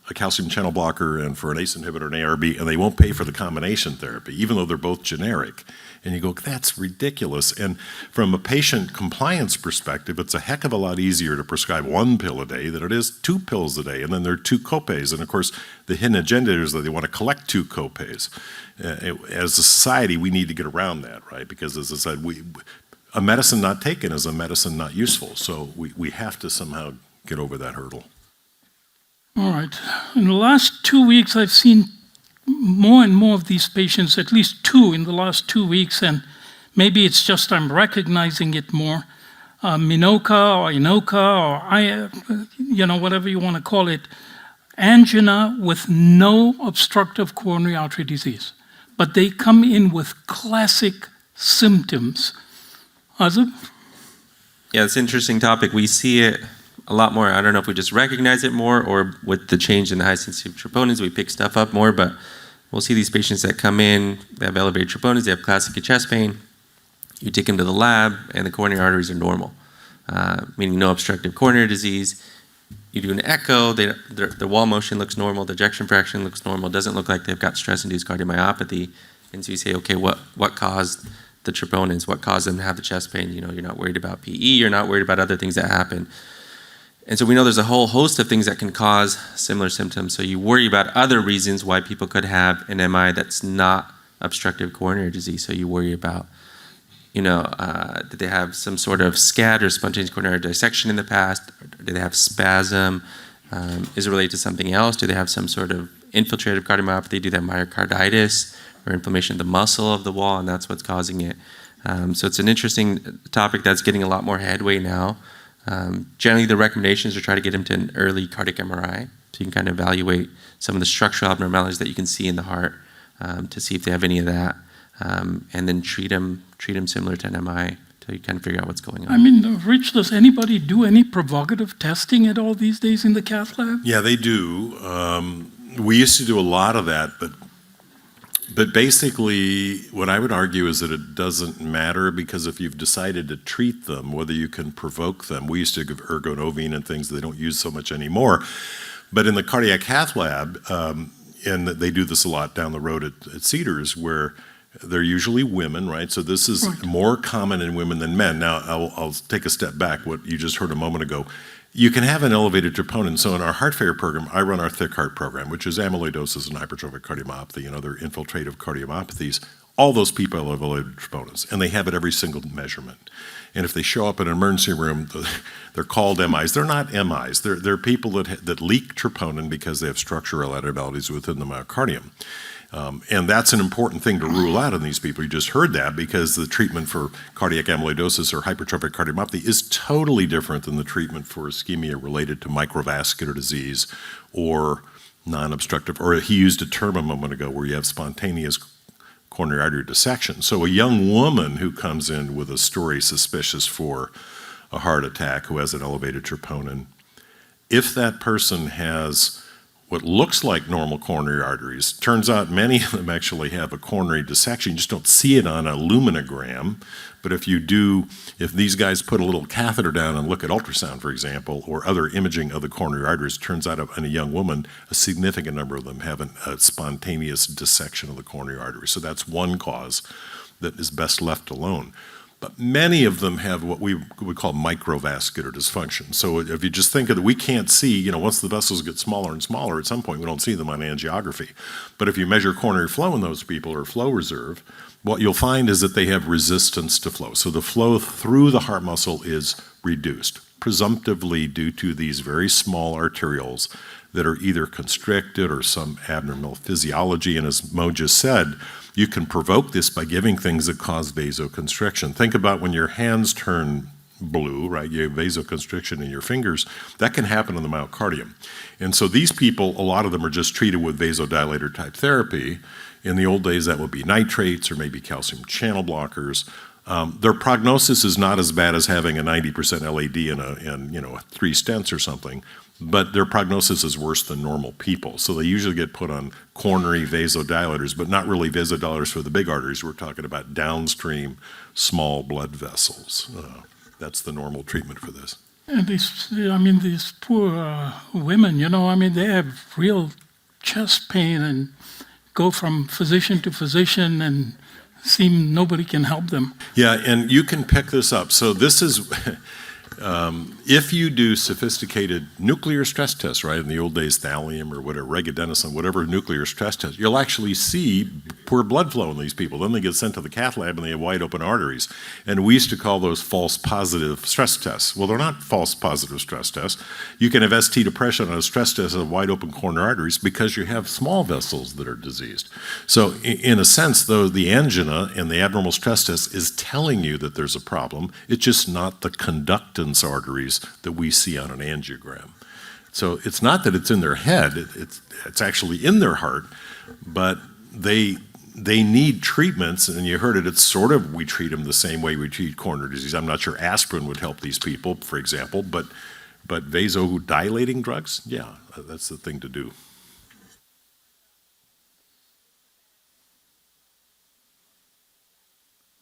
a calcium channel blocker and for an ACE inhibitor and ARB, and they won't pay for the combination therapy, even though they're both generic. And you go, that's ridiculous. And from a patient compliance perspective, it's a heck of a lot easier to prescribe 1 pill a day than it is 2 pills a day. And then there are 2 copays. And of course, the hidden agenda is that they want to collect 2 copays. As a society, we need to get around that, right? Because as I said, a medicine not taken is a medicine not useful. So we have to somehow get over that hurdle.
All right. In the last 2 weeks, I've seen more and more of these patients, at least 2 in the last 2 weeks, and maybe it's just I'm recognizing it more. Minoca or Inoca or whatever you want to call it, angina with no obstructive coronary artery disease. But they come in with classic symptoms. Aazib?
Yeah, it's an interesting topic. We see it a lot more. I don't know if we just recognize it more or with the change in the high sensitivity troponins, we pick stuff up more, but we'll see these patients that come in, they have elevated troponins, they have classic chest pain. You take them to the lab and the coronary arteries are normal, meaning no obstructive coronary disease. You do an echo, the wall motion looks normal, the ejection fraction looks normal, doesn't look like they've got stress-induced cardiomyopathy. And so you say, okay, what caused the troponins? What caused them to have the chest pain? You're not worried about PE, you're not worried about other things that happen. And so we know there's a whole host of things that can cause similar symptoms. So you worry about other reasons why people could have an MI that's not obstructive coronary disease. So you worry about, did they have some sort of SCAD or spontaneous coronary dissection in the past? Did they have spasm? Is it related to something else? Do they have some sort of infiltrative cardiomyopathy? Do they have myocarditis? or inflammation of the muscle of the wall, and that's what's causing it. So it's an interesting topic that's getting a lot more headway now. Generally, the recommendations are try to get them to an early cardiac MRI, so you can kind of evaluate some of the structural abnormalities that you can see in the heart to see if they have any of that, and then treat them similar to an MI till you kind of figure out what's going on.
I mean, Rich, does anybody do any provocative testing at all these days in the cath lab?
Yeah, they do. We used to do a lot of that, but basically what I would argue is that it doesn't matter, because if you've decided to treat them, whether you can provoke them. We used to give ergonovine and things that they don't use so much anymore. But in the cardiac cath lab, and they do this a lot down the road at Cedars, where they're usually women, right? So this is more common in women than men. Now, I'll take a step back. What you just heard a moment ago, you can have an elevated troponin. So in our heart failure program, I run our thick heart program, which is amyloidosis and hypertrophic cardiomyopathy and other infiltrative cardiomyopathies. All those people have elevated troponins, and they have it every single measurement. And if they show up in an emergency room, they're called MIs. They're not MIs. They're people that leak troponin because they have structural abnormalities within the myocardium. And that's an important thing to rule out in these people. You just heard that, because the treatment for cardiac amyloidosis or hypertrophic cardiomyopathy is totally different than the treatment for ischemia related to microvascular disease or non-obstructive, or he used a term a moment ago where you have spontaneous coronary artery dissection. So a young woman who comes in with a story suspicious for a heart attack, who has an elevated troponin, if that person has what looks like normal coronary arteries, turns out many of them actually have a coronary dissection. You just don't see it on a luminogram. But if these guys put a little catheter down and look at ultrasound, for example, or other imaging of the coronary arteries, it turns out in a young woman, a significant number of them have a spontaneous dissection of the coronary artery. So that's one cause that is best left alone. But many of them have what we would call microvascular dysfunction. So if you just think of it, we can't see, once the vessels get smaller and smaller, at some point we don't see them on angiography. But if you measure coronary flow in those people, or flow reserve, what you'll find is that they have resistance to flow. So the flow through the heart muscle is reduced, presumptively due to these very small arterioles that are either constricted or some abnormal physiology. And as Mo just said, you can provoke this by giving things that cause vasoconstriction. Think about when your hands turn blue, right? You have vasoconstriction in your fingers. That can happen in the myocardium. And so these people, a lot of them are just treated with vasodilator type therapy. In the old days, that would be nitrates or maybe calcium channel blockers. Their prognosis is not as bad as having a 90% LAD and 3 stents or something, but their prognosis is worse than normal people. So they usually get put on coronary vasodilators, but not really vasodilators for the big arteries. We're talking about downstream small blood vessels. That's the normal treatment for this.
And these poor women, they have real chest pain and go from physician to physician and seem nobody can help them.
Yeah, and you can pick this up. So this is, if you do sophisticated nuclear stress tests, right, in the old days, thallium or whatever, regadenoson, whatever nuclear stress test, you'll actually see poor blood flow in these people. Then they get sent to the cath lab and they have wide open arteries. And we used to call those false positive stress tests. Well, they're not false positive stress tests. You can have ST depression on a stress test of wide open coronary arteries because you have small vessels that are diseased. So in a sense, though, the angina and the abnormal stress test is telling you that there's a problem. It's just not the conductance arteries that we see on an angiogram. So it's not that it's in their head, it's actually in their heart, but they need treatments, and you heard it, we treat them the same way we treat coronary disease. I'm not sure aspirin would help these people, for example, but vasodilating drugs, yeah, that's the thing to do.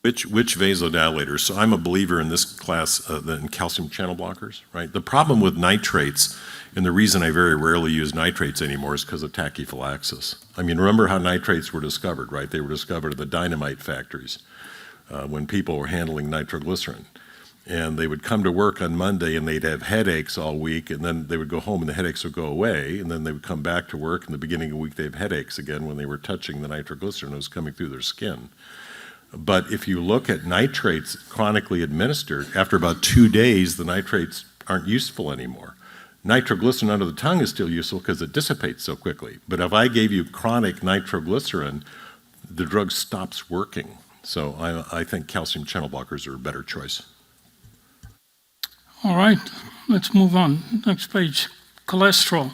Which vasodilators? So I'm a believer in this class in calcium channel blockers, right? The problem with nitrates, and the reason I very rarely use nitrates anymore, is because of tachyphylaxis. I mean, remember how nitrates were discovered, right? They were discovered at the dynamite factories when people were handling nitroglycerin. And they would come to work on Monday and they'd have headaches all week, and then they would go home and the headaches would go away, and then they would come back to work, and the beginning of the week they have headaches again when they were touching the nitroglycerin that was coming through their skin. But if you look at nitrates chronically administered, after about 2 days, the nitrates aren't useful anymore. Nitroglycerin under the tongue is still useful because it dissipates so quickly. But if I gave you chronic nitroglycerin the drug stops working. So I think calcium channel blockers are a better choice.
All right, let's move on. Next page, cholesterol.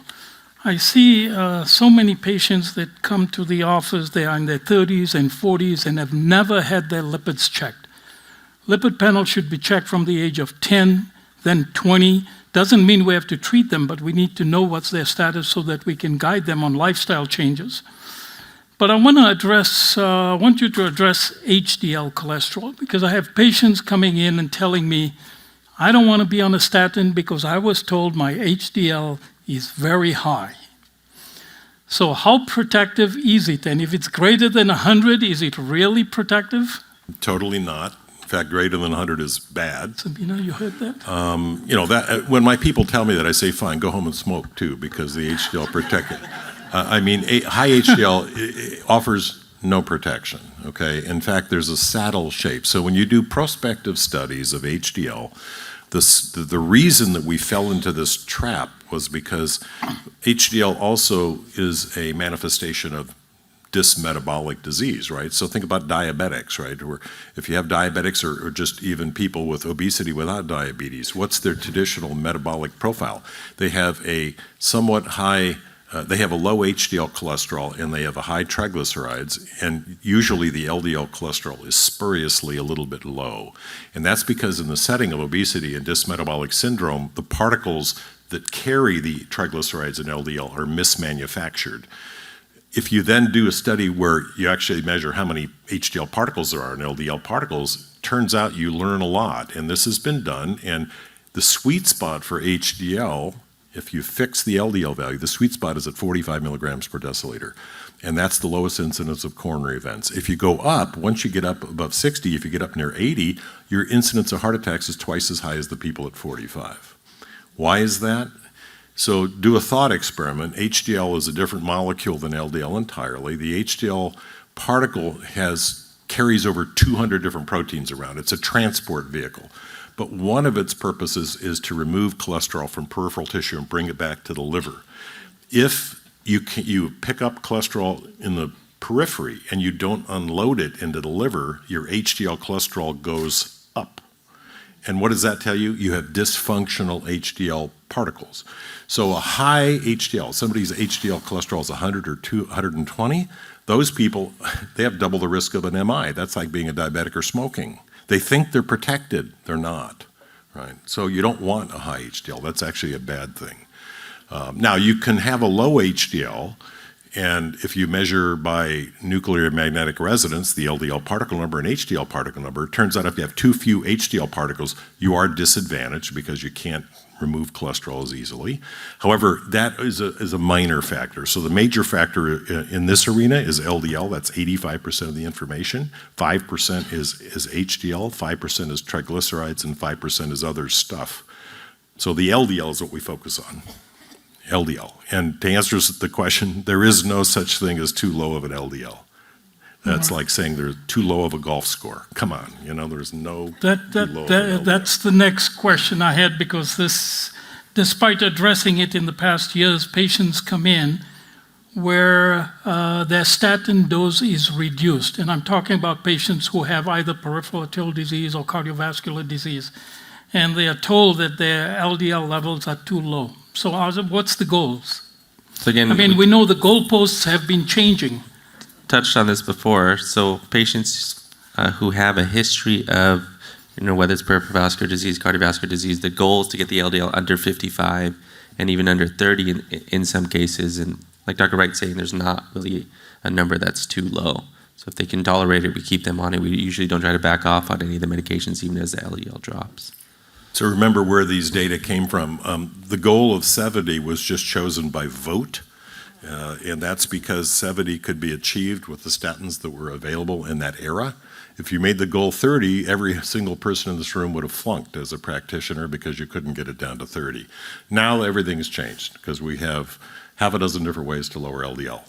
I see so many patients that come to the office, they are in their 30s and 40s and have never had their lipids checked. Lipid panel should be checked from the age of 10, then 20. Doesn't mean we have to treat them, but we need to know what's their status so that we can guide them on lifestyle changes. But I want you to address HDL cholesterol, because I have patients coming in and telling me, I don't want to be on a statin because I was told my HDL is very high. So how protective is it? And if it's greater than 100, is it really protective?
Totally not. In fact, greater than 100 is bad.
So, you heard that?
When my people tell me that, I say, fine, go home and smoke too, because the HDL protect it. High HDL offers no protection, okay? In fact, there's a saddle shape. So when you do prospective studies of HDL, the reason that we fell into this trap was because HDL also is a manifestation of dysmetabolic disease, right? So think about diabetics, right? Or if you have diabetics or just even people with obesity without diabetes, what's their traditional metabolic profile? They have a somewhat high they have a low HDL cholesterol and they have a high triglycerides, and usually the LDL cholesterol is spuriously a little bit low. And that's because in the setting of obesity and dysmetabolic syndrome, the particles that carry the triglycerides and LDL are mismanufactured. If you then do a study where you actually measure how many HDL particles there are and LDL particles, turns out you learn a lot, and this has been done, and the sweet spot for HDL, if you fix the LDL value, the sweet spot is at 45 milligrams per deciliter. And that's the lowest incidence of coronary events. If you go up, once you get up above 60, if you get up near 80, your incidence of heart attacks is twice as high as the people at 45. Why is that? So do a thought experiment. HDL is a different molecule than LDL entirely. The HDL particle carries over 200 different proteins around. It's a transport vehicle. But one of its purposes is to remove cholesterol from peripheral tissue and bring it back to the liver. If you pick up cholesterol in the periphery and you don't unload it into the liver, your HDL cholesterol goes up. And what does that tell you? You have dysfunctional HDL particles. So a high HDL, somebody's HDL cholesterol is 100 or 120, those people, they have double the risk of an MI. That's like being a diabetic or smoking. They think they're protected. They're not, right? So you don't want a high HDL. That's actually a bad thing. Now, you can have a low HDL, and if you measure by nuclear magnetic resonance, the LDL particle number and HDL particle number, it turns out if you have too few HDL particles, you are disadvantaged because you can't remove cholesterol as easily. However, that is a minor factor. So the major factor in this arena is LDL. That's 85% of the information. 5% is HDL, 5% is triglycerides, and 5% is other stuff. So the LDL is what we focus on. LDL. And to answer the question, there is no such thing as too low of an LDL. That's like saying there's too low of a golf score. Come on, there's no too low of an LDL.
That's the next question I had, because despite addressing it in the past years, patients come in where their statin dose is reduced. And I'm talking about patients who have either peripheral arterial disease or cardiovascular disease. And they are told that their LDL levels are too low. So Aazib, what's the goals?
So again,
we know the goalposts have been changing.
Touched on this before. So patients who have a history of, whether it's peripheral vascular disease, cardiovascular disease, the goal is to get the LDL under 55 and even under 30 in some cases. And like Dr. Wright's saying, there's not really a number that's too low. So if they can tolerate it, we keep them on it. We usually don't try to back off on any of the medications, even as the LDL drops.
So remember where these data came from. The goal of 70 was just chosen by vote, and that's because 70 could be achieved with the statins that were available in that era. If you made the goal 30, every single person in this room would have flunked as a practitioner because you couldn't get it down to 30. Now everything's changed because we have half a dozen different ways to lower LDL.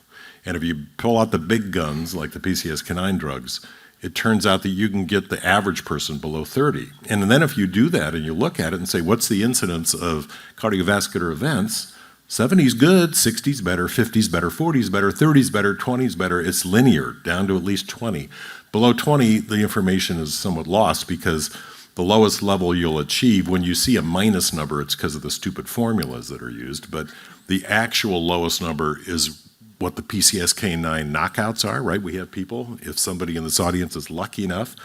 And if you pull out the big guns like the PCSK9 drugs, it turns out that you can get the average person below 30. And then if you do that and you look at it and say, what's the incidence of cardiovascular events? 70's good, 60's better, 50's better, 40's better, 30's better, 20's better. It's linear down to at least 20. Below 20, the information is somewhat lost because the lowest level you'll achieve, when you see a minus number, it's because of the stupid formulas that are used, but the actual lowest number is what the PCSK9 knockouts are, right? We have people, if somebody in this audience is lucky enough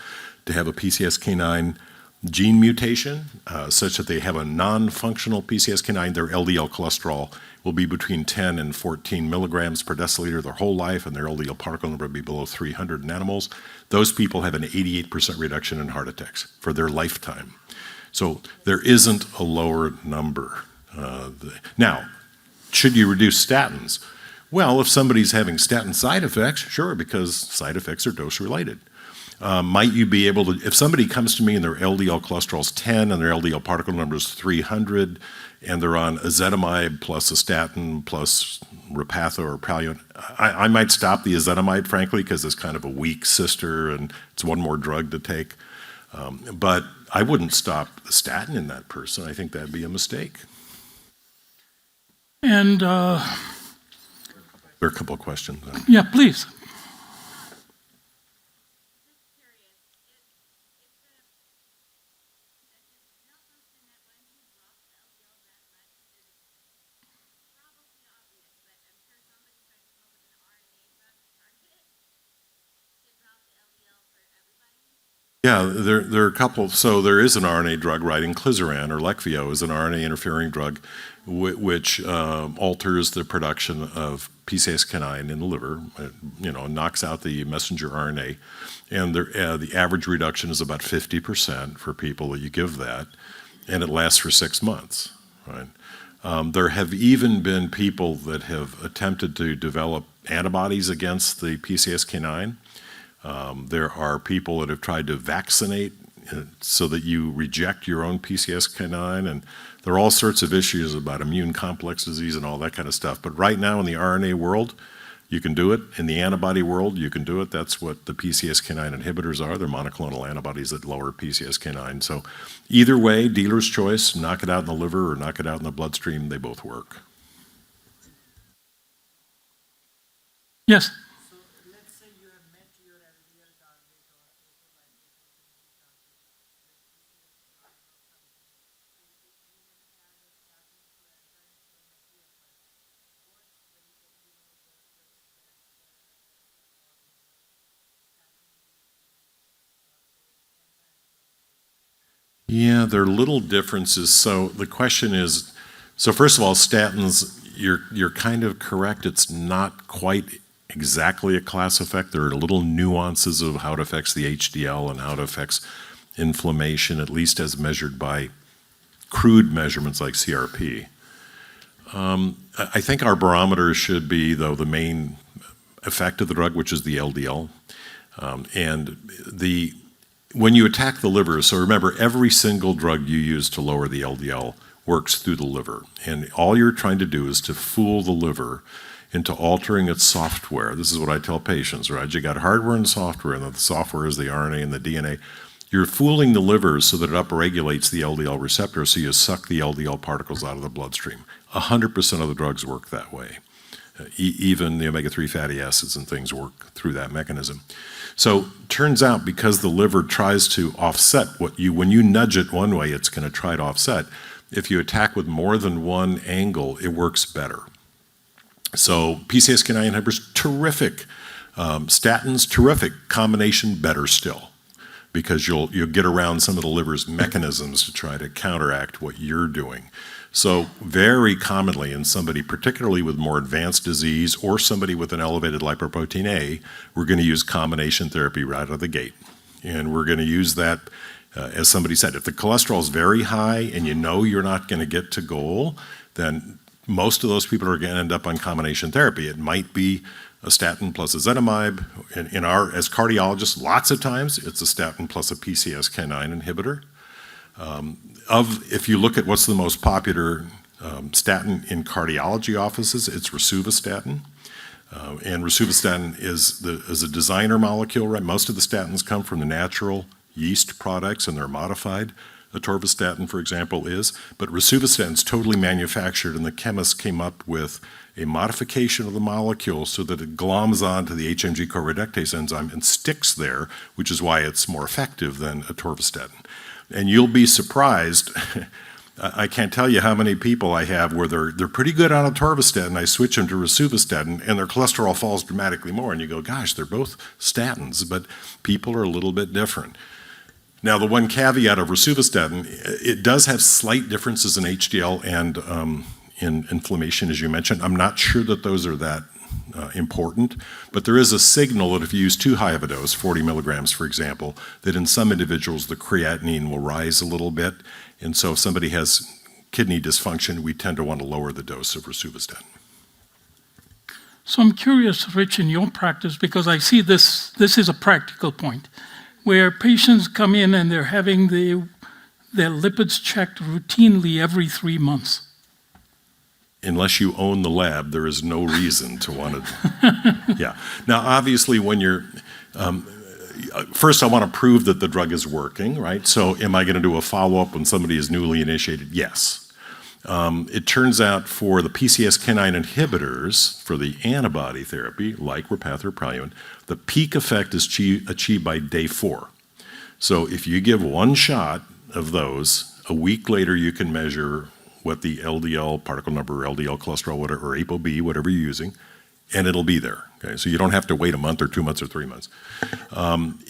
to have a PCSK9 gene mutation, such that they have a non-functional PCSK9, their LDL cholesterol will be between 10 and 14 milligrams per deciliter their whole life, and their LDL particle number will be below 300 nanomoles. Those people have an 88% reduction in heart attacks for their lifetime. So there isn't a lower number. Now, should you reduce statins? Well, if somebody's having statin side effects, sure, because side effects are dose-related. Might you be able to, if somebody comes to me and their LDL cholesterol's 10 and their LDL particle number is 300 and they're on ezetimibe plus a statin plus Repatha or Praluent, I might stop the ezetimibe, frankly, because it's kind of a weak sister and it's one more drug to take. But I wouldn't stop the statin in that person. I think that'd be a mistake.
And
There are a couple of questions.
yeah, please.
Yeah, there are a couple. So there is an RNA drug, right? Inclisiran or Leqvio is an RNA interfering drug which alters the production of PCSK9 in the liver. It, knocks out the messenger RNA, and the average reduction is about 50% for people that you give that, and it lasts for 6 months. Right? There have even been people that have attempted to develop antibodies against the PCSK9. There are people that have tried to vaccinate so that you reject your own PCSK9, and there are all sorts of issues about immune complex disease and all that kind of stuff. But right now in the RNA world, you can do it. In the antibody world, you can do it. That's what the PCSK9 inhibitors are. They're monoclonal antibodies that lower PCSK9. So either way, dealer's choice, knock it out in the liver or knock it out in the bloodstream, they both work.
Yes.
Yeah, there are little differences. So the question is, so first of all, statins, you're kind of correct. It's not quite exactly a class effect. There are little nuances of how it affects the HDL and how it affects inflammation, at least as measured by crude measurements like CRP. I think our barometer should be, though, the main effect of the drug, which is the LDL. When you attack the liver, so remember, every single drug you use to lower the LDL works through the liver. And all you're trying to do is to fool the liver into altering its software. This is what I tell patients, right? You got hardware and software, and the software is the RNA and the DNA. You're fooling the liver so that it upregulates the LDL receptor, so you suck the LDL particles out of the bloodstream. 100% of the drugs work that way. Even the omega-3 fatty acids and things work through that mechanism. So turns out, because the liver tries to offset when you nudge it one way, it's going to try to offset. If you attack with more than one angle, it works better. So PCSK9 inhibitors, terrific. Statins, terrific. Combination, better still, because you'll get around some of the liver's mechanisms to try to counteract what you're doing. So very commonly in somebody, particularly with more advanced disease or somebody with an elevated lipoprotein A, we're going to use combination therapy right out of the gate. And we're going to use that, as somebody said, if the cholesterol is very high and you know you're not going to get to goal, then most of those people are going to end up on combination therapy. It might be a statin plus ezetimibe. As cardiologists, lots of times it's a statin plus a PCSK9 inhibitor. If you look at what's the most popular statin in cardiology offices, it's rosuvastatin. And rosuvastatin is a designer molecule, right? Most of the statins come from the natural yeast products and they're modified. atorvastatin, for example, is, but rosuvastatin is totally manufactured, and the chemists came up with a modification of the molecule so that it gloms onto the HMG-CoA reductase enzyme and sticks there, which is why it's more effective than atorvastatin. And you'll be surprised, I can't tell you how many people I have where they're pretty good on atorvastatin, I switch them to rosuvastatin, and their cholesterol falls dramatically more, and you go, gosh, they're both statins, but people are a little bit different. Now, the one caveat of rosuvastatin, it does have slight differences in HDL and in inflammation, as you mentioned. I'm not sure that those are that important, but there is a signal that if you use too high of a dose, 40 milligrams, for example, that in some individuals the creatinine will rise a little bit, and so if somebody has kidney dysfunction, we tend to want to lower the dose of rosuvastatin.
So I'm curious, Rich, in your practice, because I see this is a practical point, where patients come in and they're having their lipids checked routinely every 3 months.
Unless you own the lab, there is no reason to want to. Yeah. Now, obviously, when you're, first I want to prove that the drug is working, right? So am I going to do a follow-up when somebody is newly initiated? Yes. It turns out for the PCSK9 inhibitors, for the antibody therapy, like Repatha or Praluent, the peak effect is achieved by day 4. So if you give one shot of those, a week later you can measure what the LDL particle number, or LDL cholesterol, whatever, or ApoB, whatever you're using, and it'll be there. Okay, so you don't have to wait a month or 2 months or 3 months.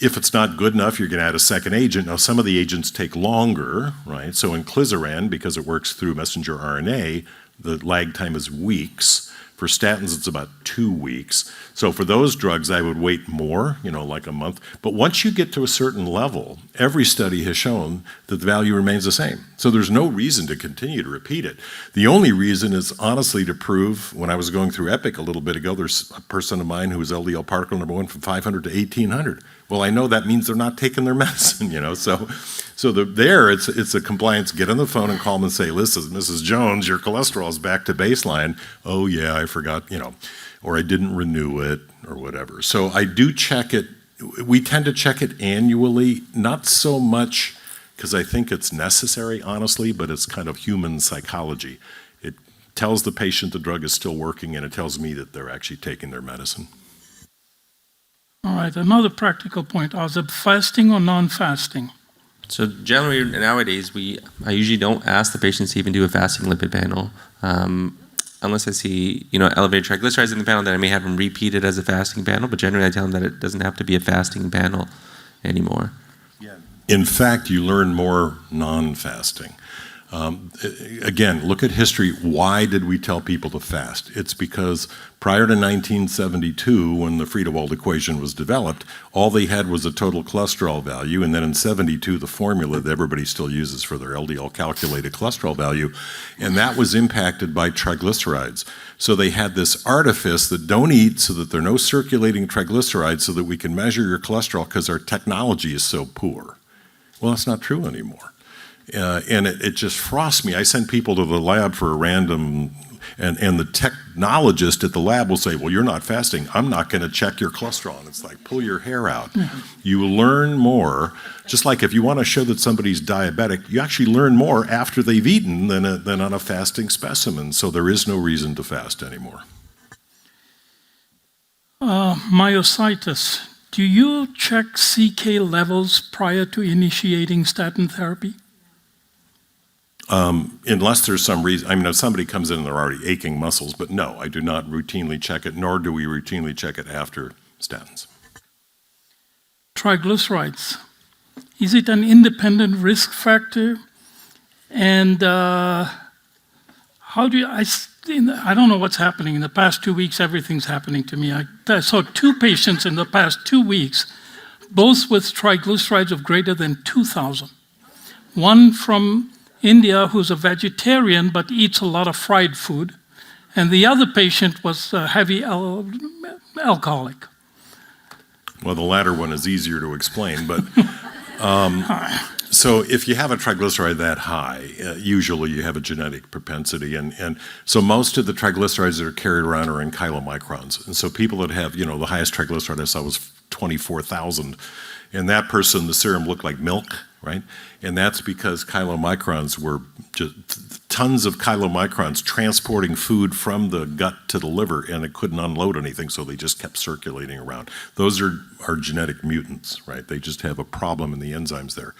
If it's not good enough, you're going to add a second agent. Now, some of the agents take longer, right? So inclisiran, because it works through messenger RNA, the lag time is weeks. For statins, it's about 2 weeks. So for those drugs, I would wait more, like a month. But once you get to a certain level, every study has shown that the value remains the same. So there's no reason to continue to repeat it. The only reason is honestly to prove, when I was going through EPIC a little bit ago, there's a person of mine who was LDL particle number 1 from 500 to 1800. Well, I know that means they're not taking their medicine, So it's a compliance. Get on the phone and call them and say, listen, Mrs. Jones, your cholesterol is back to baseline. Oh yeah, I forgot, or I didn't renew it or whatever. So I do check it. We tend to check it annually, not so much because I think it's necessary, honestly, but it's kind of human psychology. It tells the patient the drug is still working, and it tells me that they're actually taking their medicine.
All right, another practical point, Aazib, fasting or non-fasting?
So generally nowadays, I usually don't ask the patients to even do a fasting lipid panel, unless I see elevated triglycerides in the panel. Then I may have them repeat it as a fasting panel. But generally, I tell them that it doesn't have to be a fasting panel anymore.
Yeah. In fact, you learn more non-fasting. Again, look at history. Why did we tell people to fast? It's because prior to 1972, when the Friedewald equation was developed, all they had was a total cholesterol value, and then in 72, the formula that everybody still uses for their LDL calculated cholesterol value, and that was impacted by triglycerides. So they had this artifice that don't eat so that there are no circulating triglycerides so that we can measure your cholesterol because our technology is so poor. Well, that's not true anymore. And it just frosts me. I send people to the lab for a random, and the technologist at the lab will say, well, you're not fasting. I'm not going to check your cholesterol. And it's like, pull your hair out. Mm-hmm. You learn more. Just like if you want to show that somebody's diabetic, you actually learn more after they've eaten than on a fasting specimen. So there is no reason to fast anymore.
Myositis. Do you check CK levels prior to initiating statin therapy?
Unless there's some reason, if somebody comes in and they're already aching muscles, but no, I do not routinely check it, nor do we routinely check it after statins.
Triglycerides. Is it an independent risk factor? And how do you, I don't know what's happening. In the past 2 weeks, everything's happening to me. I saw 2 patients in the past 2 weeks, both with triglycerides of greater than 2,000. One from India who's a vegetarian but eats a lot of fried food, and the other patient was a heavy alcoholic.
Well, the latter one is easier to explain, but so if you have a triglyceride that high, usually you have a genetic propensity, and so most of the triglycerides that are carried around are in chylomicrons, and so people that have, the highest triglyceride I saw was 24,000, And that person, the serum looked like milk, right? And that's because chylomicrons were just tons of chylomicrons transporting food from the gut to the liver, and it couldn't unload anything, so they just kept circulating around. Those are genetic mutants, right? They just have a problem in the enzymes there.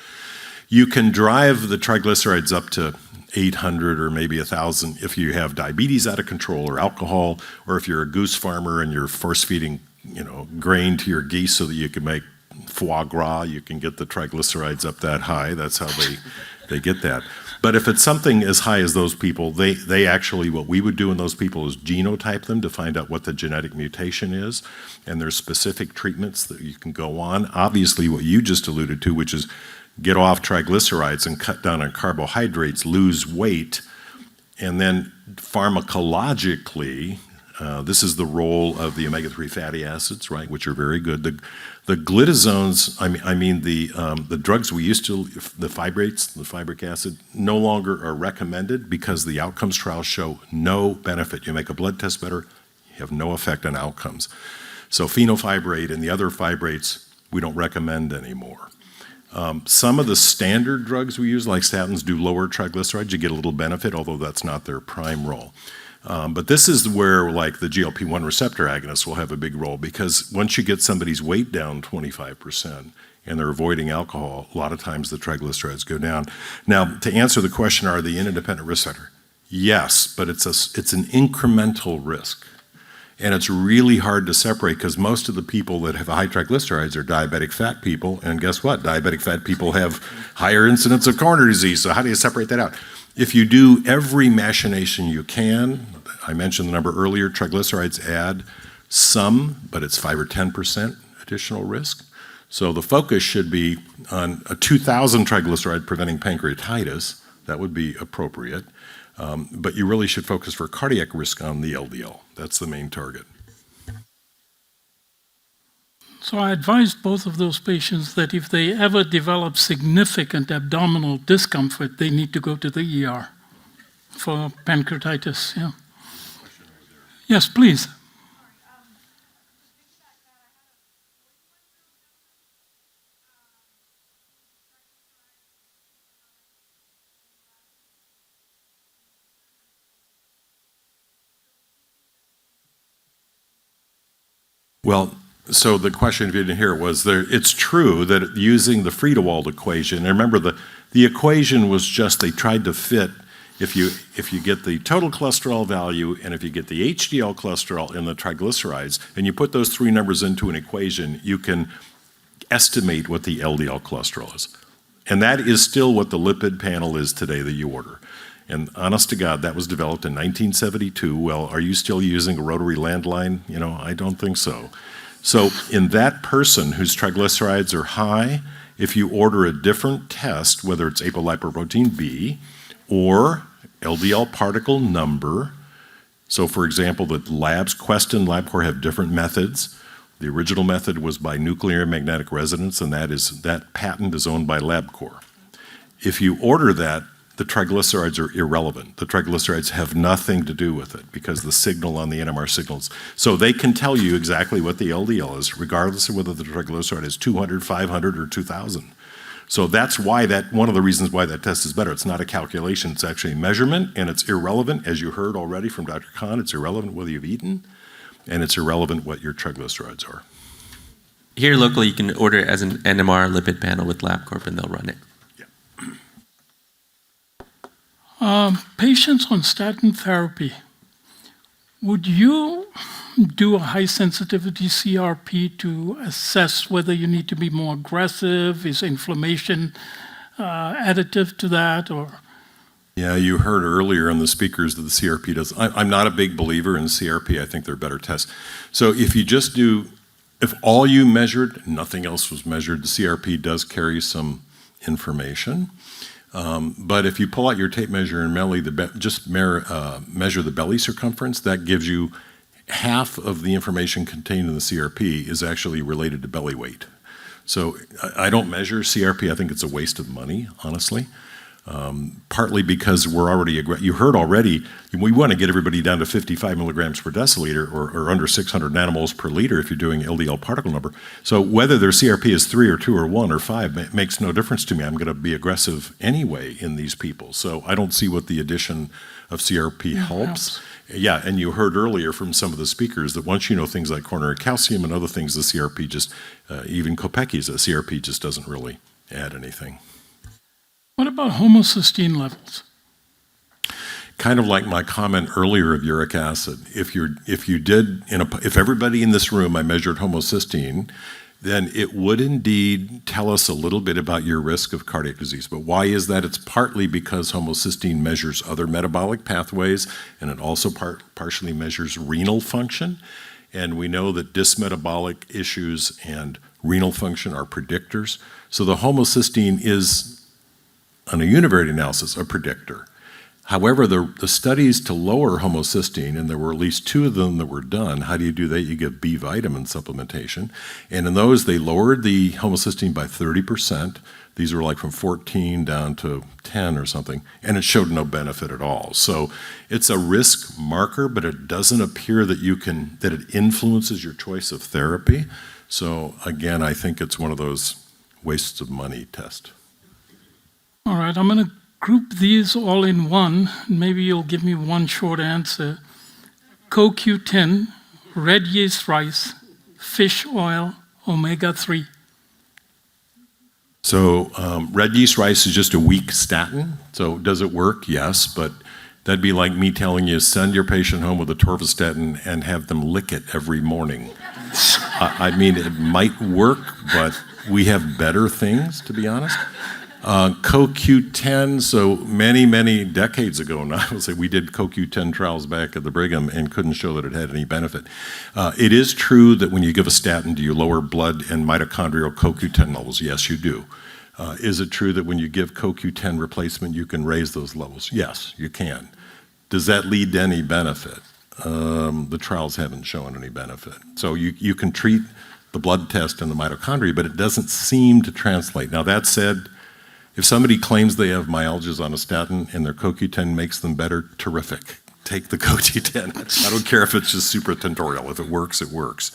You can drive the triglycerides up to 800 or maybe 1,000 if you have diabetes out of control or alcohol, or if you're a goose farmer and you're force feeding, grain to your geese so that you can make foie gras, you can get the triglycerides up that high. That's how they get that. But if it's something as high as those people, they actually, what we would do in those people is genotype them to find out what the genetic mutation is, and there's specific treatments that you can go on. Obviously, what you just alluded to, which is get off triglycerides and cut down on carbohydrates, lose weight, and then pharmacologically, this is the role of the omega-3 fatty acids, right, which are very good. The glitazones, the drugs we used to, the fibrates, the fibric acid, no longer are recommended because the outcomes trials show no benefit. You make a blood test better, you have no effect on outcomes. So fenofibrate and the other fibrates, we don't recommend anymore. Some of the standard drugs we use, like statins, do lower triglycerides. You get a little benefit, although that's not their prime role. But this is where, like, the GLP-1 receptor agonists will have a big role, because once you get somebody's weight down 25% and they're avoiding alcohol, a lot of times the triglycerides go down. Now, to answer the question, are they an independent risk factor? Yes, but it's an incremental risk. And it's really hard to separate, because most of the people that have high triglycerides are diabetic fat people, and guess what? Diabetic fat people have higher incidence of coronary disease, so how do you separate that out? If you do every machination you can, I mentioned the number earlier, triglycerides add some, but it's 5 or 10% additional risk. So the focus should be on a 2,000 triglyceride preventing pancreatitis. That would be appropriate. But you really should focus for cardiac risk on the LDL. That's the main target.
So I advise both of those patients that if they ever develop significant abdominal discomfort, they need to go to the ER for pancreatitis. Yeah. Yes, please.
Well, so the question, if you didn't hear it, was it's true that using the Friedewald equation, and remember the equation was just, they tried to fit, if you get the total cholesterol value and if you get the HDL cholesterol and the triglycerides, and you put those three numbers into an equation, you can estimate what the LDL cholesterol is. And that is still what the lipid panel is today that you order. And honest to God, that was developed in 1972. Well, are you still using a rotary landline? I don't think so. So in that person whose triglycerides are high, if you order a different test, whether it's apolipoprotein B or LDL particle number, so for example, the labs, Quest and LabCorp, have different methods. The original method was by nuclear magnetic resonance, and that patent is owned by LabCorp. If you order that, the triglycerides are irrelevant. The triglycerides have nothing to do with it because the signal on the NMR signals. So they can tell you exactly what the LDL is, regardless of whether the triglyceride is 200, 500, or 2,000. So that's why one of the reasons why that test is better. It's not a calculation, it's actually a measurement, and it's irrelevant, as you heard already from Dr. Khan, it's irrelevant whether you've eaten, and it's irrelevant what your triglycerides are.
Here locally, you can order it as an NMR lipid panel with LabCorp, and they'll run it.
Patients on statin therapy, would you do a high sensitivity CRP to assess whether you need to be more aggressive? Is inflammation additive to that, or?
Yeah, you heard earlier in the speakers that the CRP does. I'm not a big believer in CRP. I think they're better tests. So if all you measured, nothing else was measured, the CRP does carry some information. But if you pull out your tape measure and measure the belly circumference, that gives you half of the information contained in the CRP is actually related to belly weight. So I don't measure CRP. I think it's a waste of money, honestly. Partly because we're already, you heard already, we want to get everybody down to 55 milligrams per deciliter or under 600 nanomoles per liter if you're doing LDL particle number. So whether their CRP is 3 or 2 or 1 or 5 makes no difference to me. I'm going to be aggressive anyway in these people. So I don't see what the addition of CRP helps. Yeah, and you heard earlier from some of the speakers that once you know things like coronary calcium and other things, the CRP just, even Kopecky's, the CRP just doesn't really add anything.
What about homocysteine levels?
Kind of like my comment earlier of uric acid. If everybody in this room I measured homocysteine, then it would indeed tell us a little bit about your risk of cardiac disease. But why is that? It's partly because homocysteine measures other metabolic pathways, and it also partially measures renal function. And we know that dysmetabolic issues and renal function are predictors. So the homocysteine is, on a univariate analysis, a predictor. However, the studies to lower homocysteine, and there were at least 2 of them that were done. How do you do that? You give B vitamin supplementation. And in those, they lowered the homocysteine by 30%. These were like from 14 down to 10 or something, and it showed no benefit at all. So it's a risk marker, but it doesn't appear that that it influences your choice of therapy. So again, I think it's one of those wastes of money tests.
All right, I'm going to group these all in one. Maybe you'll give me one short answer. CoQ10, red yeast rice, fish oil, omega-3.
So red yeast rice is just a weak statin. So does it work? Yes, but that'd be like me telling you, send your patient home with a torvastatin and have them lick it every morning. I mean, it might work, but we have better things, to be honest. CoQ10, so many decades ago now, I would say we did CoQ10 trials back at the Brigham and couldn't show that it had any benefit. It is true that when you give a statin, do you lower blood and mitochondrial CoQ10 levels? Yes, you do. Is it true that when you give CoQ10 replacement, you can raise those levels? Yes, you can. Does that lead to any benefit? The trials haven't shown any benefit. So you can treat the blood test and the mitochondria, but it doesn't seem to translate. Now that said, if somebody claims they have myalgias on a statin and their CoQ10 makes them better, terrific. Take the CoQ10. I don't care if it's just supratentorial. If it works, it works.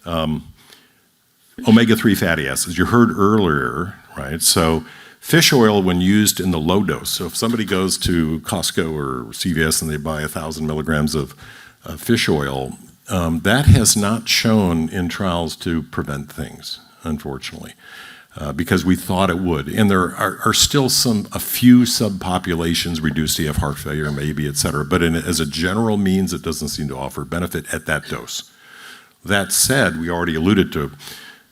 Omega-3 fatty acids, you heard earlier, right? So fish oil, when used in the low dose, so if somebody goes to Costco or CVS and they buy 1,000 milligrams of fish oil, that has not shown in trials to prevent things, unfortunately. Because we thought it would. And there are still a few subpopulations reduced to have heart failure, maybe, et cetera. But as a general means, it doesn't seem to offer benefit at that dose. That said, we already alluded to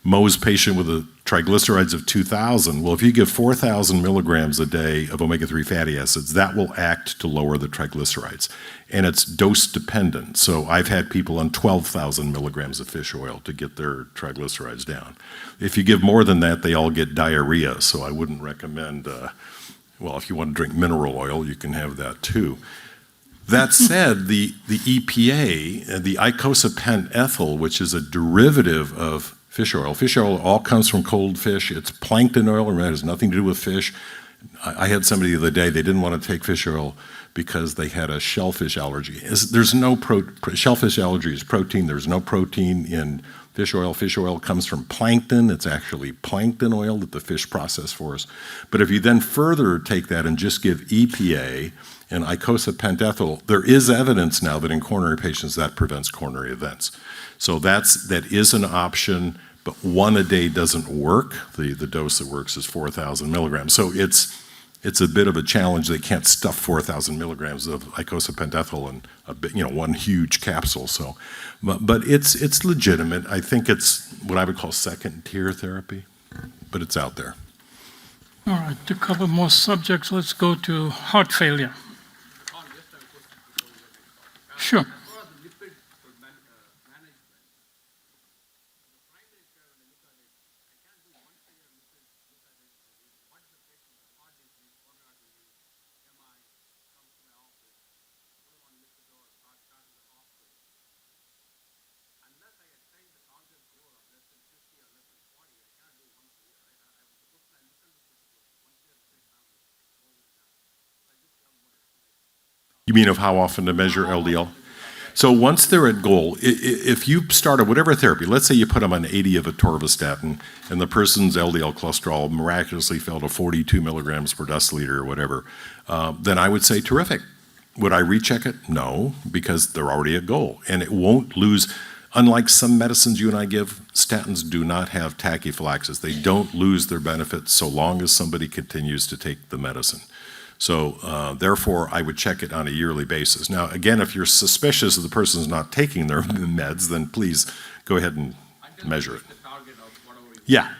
Mo's patient with a triglycerides of 2,000. Well, if you give 4,000 milligrams a day of omega-3 fatty acids, that will act to lower the triglycerides. And it's dose dependent. So I've had people on 12,000 milligrams of fish oil to get their triglycerides down. If you give more than that, they all get diarrhea. So I wouldn't recommend, well, if you want to drink mineral oil, you can have that too. That said, the EPA, the icosapent ethyl, which is a derivative of fish oil all comes from cold fish. It's plankton oil, and it has nothing to do with fish. I had somebody the other day, they didn't want to take fish oil because they had a shellfish allergy. There's no shellfish allergy is protein. There's no protein in fish oil. Fish oil comes from plankton. It's actually plankton oil that the fish process for us. But if you then further take that and just give EPA and icosapent ethyl, there is evidence now that in coronary patients that prevents coronary events. So that is an option, but one a day doesn't work. The dose that works is 4,000 milligrams. So it's a bit of a challenge. They can't stuff 4,000 milligrams of icosapent ethyl in one huge capsule. So, but it's legitimate. I think it's what I would call second-tier therapy, but it's out there.
All right, to cover more subjects, let's go to heart failure. Sure.
You mean of how often to measure LDL? So once they're at goal, if you started whatever therapy, let's say you put them on 80 of atorvastatin, and the person's LDL cholesterol miraculously fell to 42 milligrams per deciliter or whatever, then I would say terrific. Would I recheck it? No, because they're already at goal, and it won't lose. Unlike some medicines you and I give, statins do not have tachyphylaxis. They don't lose their benefits so long as somebody continues to take the medicine. So therefore, I would check it on a yearly basis. Now, again, if you're suspicious that the person's not taking their meds, then please go ahead and measure it. Yeah.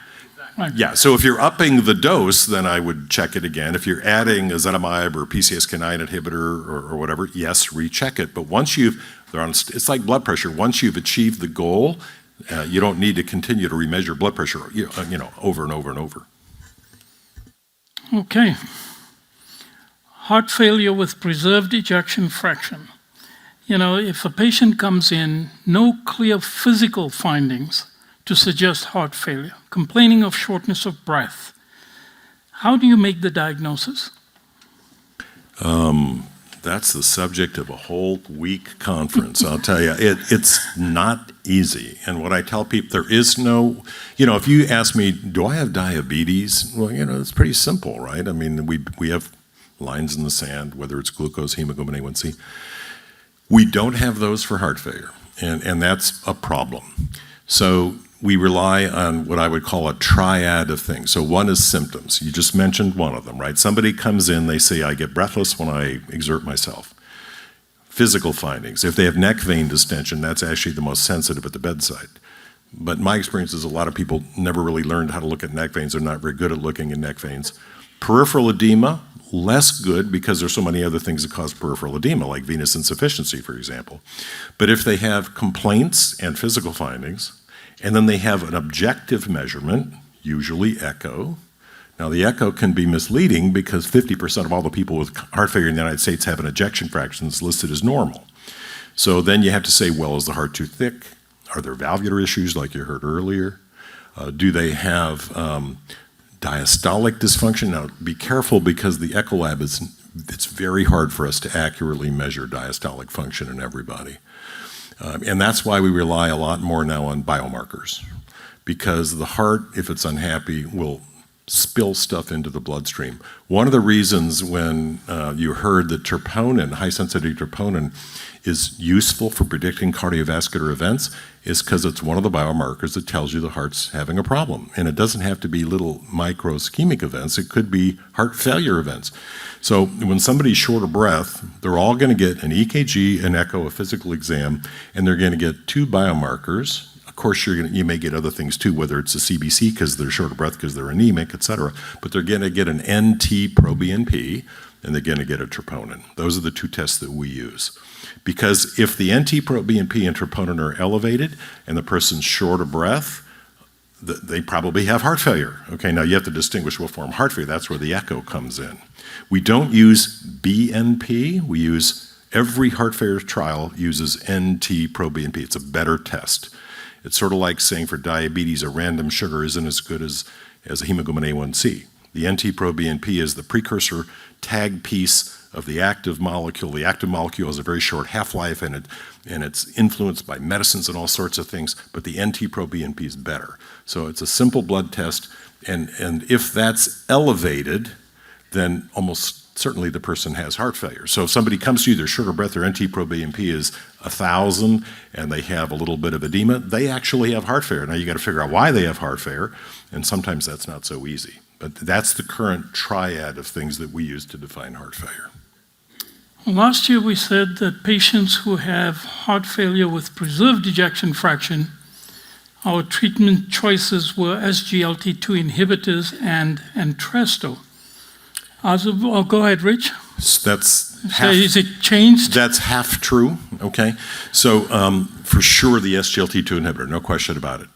Yeah, so if you're upping the dose, then I would check it again. If you're adding ezetimibe or PCSK9 inhibitor or whatever, yes, recheck it. But once it's like blood pressure. Once you've achieved the goal, you don't need to continue to remeasure blood pressure, over and over and over.
Okay. Heart failure with preserved ejection fraction. If a patient comes in, no clear physical findings to suggest heart failure, complaining of shortness of breath, how do you make the diagnosis?
That's the subject of a whole week conference, I'll tell you. It's not easy. And what I tell people, there is no, if you ask me, do I have diabetes? Well, it's pretty simple, right? I mean, we have lines in the sand, whether it's glucose, hemoglobin A1C. We don't have those for heart failure, and that's a problem. So we rely on what I would call a triad of things. So one is symptoms. You just mentioned one of them, right? Somebody comes in, they say, I get breathless when I exert myself. Physical findings. If they have neck vein distension, that's actually the most sensitive at the bedside. But my experience is a lot of people never really learned how to look at neck veins. They're not very good at looking at neck veins. Peripheral edema, less good because there's so many other things that cause peripheral edema, like venous insufficiency, for example. But if they have complaints and physical findings, and then they have an objective measurement, usually echo. Now, the echo can be misleading because 50% of all the people with heart failure in the United States have an ejection fraction that's listed as normal. So then you have to say, well, is the heart too thick? Are there valvular issues like you heard earlier? Do they have diastolic dysfunction? Now, be careful because the echo lab it's very hard for us to accurately measure diastolic function in everybody. And that's why we rely a lot more now on biomarkers, because the heart, if it's unhappy, will spill stuff into the bloodstream. One of the reasons when you heard that troponin, high-sensitivity troponin, is useful for predicting cardiovascular events is because it's one of the biomarkers that tells you the heart's having a problem. And it doesn't have to be little micro ischemic events. It could be heart failure events. So when somebody's short of breath, they're all going to get an EKG, an echo, a physical exam, and they're going to get two biomarkers. Of course, you may get other things too, whether it's a CBC because they're short of breath because they're anemic, et cetera. But they're going to get an NT-proBNP, and they're going to get a troponin. Those are the two tests that we use. Because if the NT-proBNP and troponin are elevated and the person's short of breath, they probably have heart failure. Okay, now you have to distinguish what form of heart failure. That's where the echo comes in. We don't use BNP. We use, every heart failure trial uses NT-proBNP. It's a better test. It's sort of like saying for diabetes, a random sugar isn't as good as a hemoglobin A1C. The NT-proBNP is the precursor tag piece of the active molecule. The active molecule has a very short half-life, and it's influenced by medicines and all sorts of things, but the NT-proBNP is better. So it's a simple blood test, and if that's elevated, then almost certainly the person has heart failure. So if somebody comes to you, they're short of breath, their NT-proBNP is 1,000, and they have a little bit of edema, they actually have heart failure. Now you got to figure out why they have heart failure, and sometimes that's not so easy. But that's the current triad of things that we use to define heart failure.
Last year we said that patients who have heart failure with preserved ejection fraction, our treatment choices were SGLT2 inhibitors and Entresto. Aazib, go ahead, Rich. Is it changed?
That's half true, okay? So for sure the SGLT2 inhibitor, no question about it.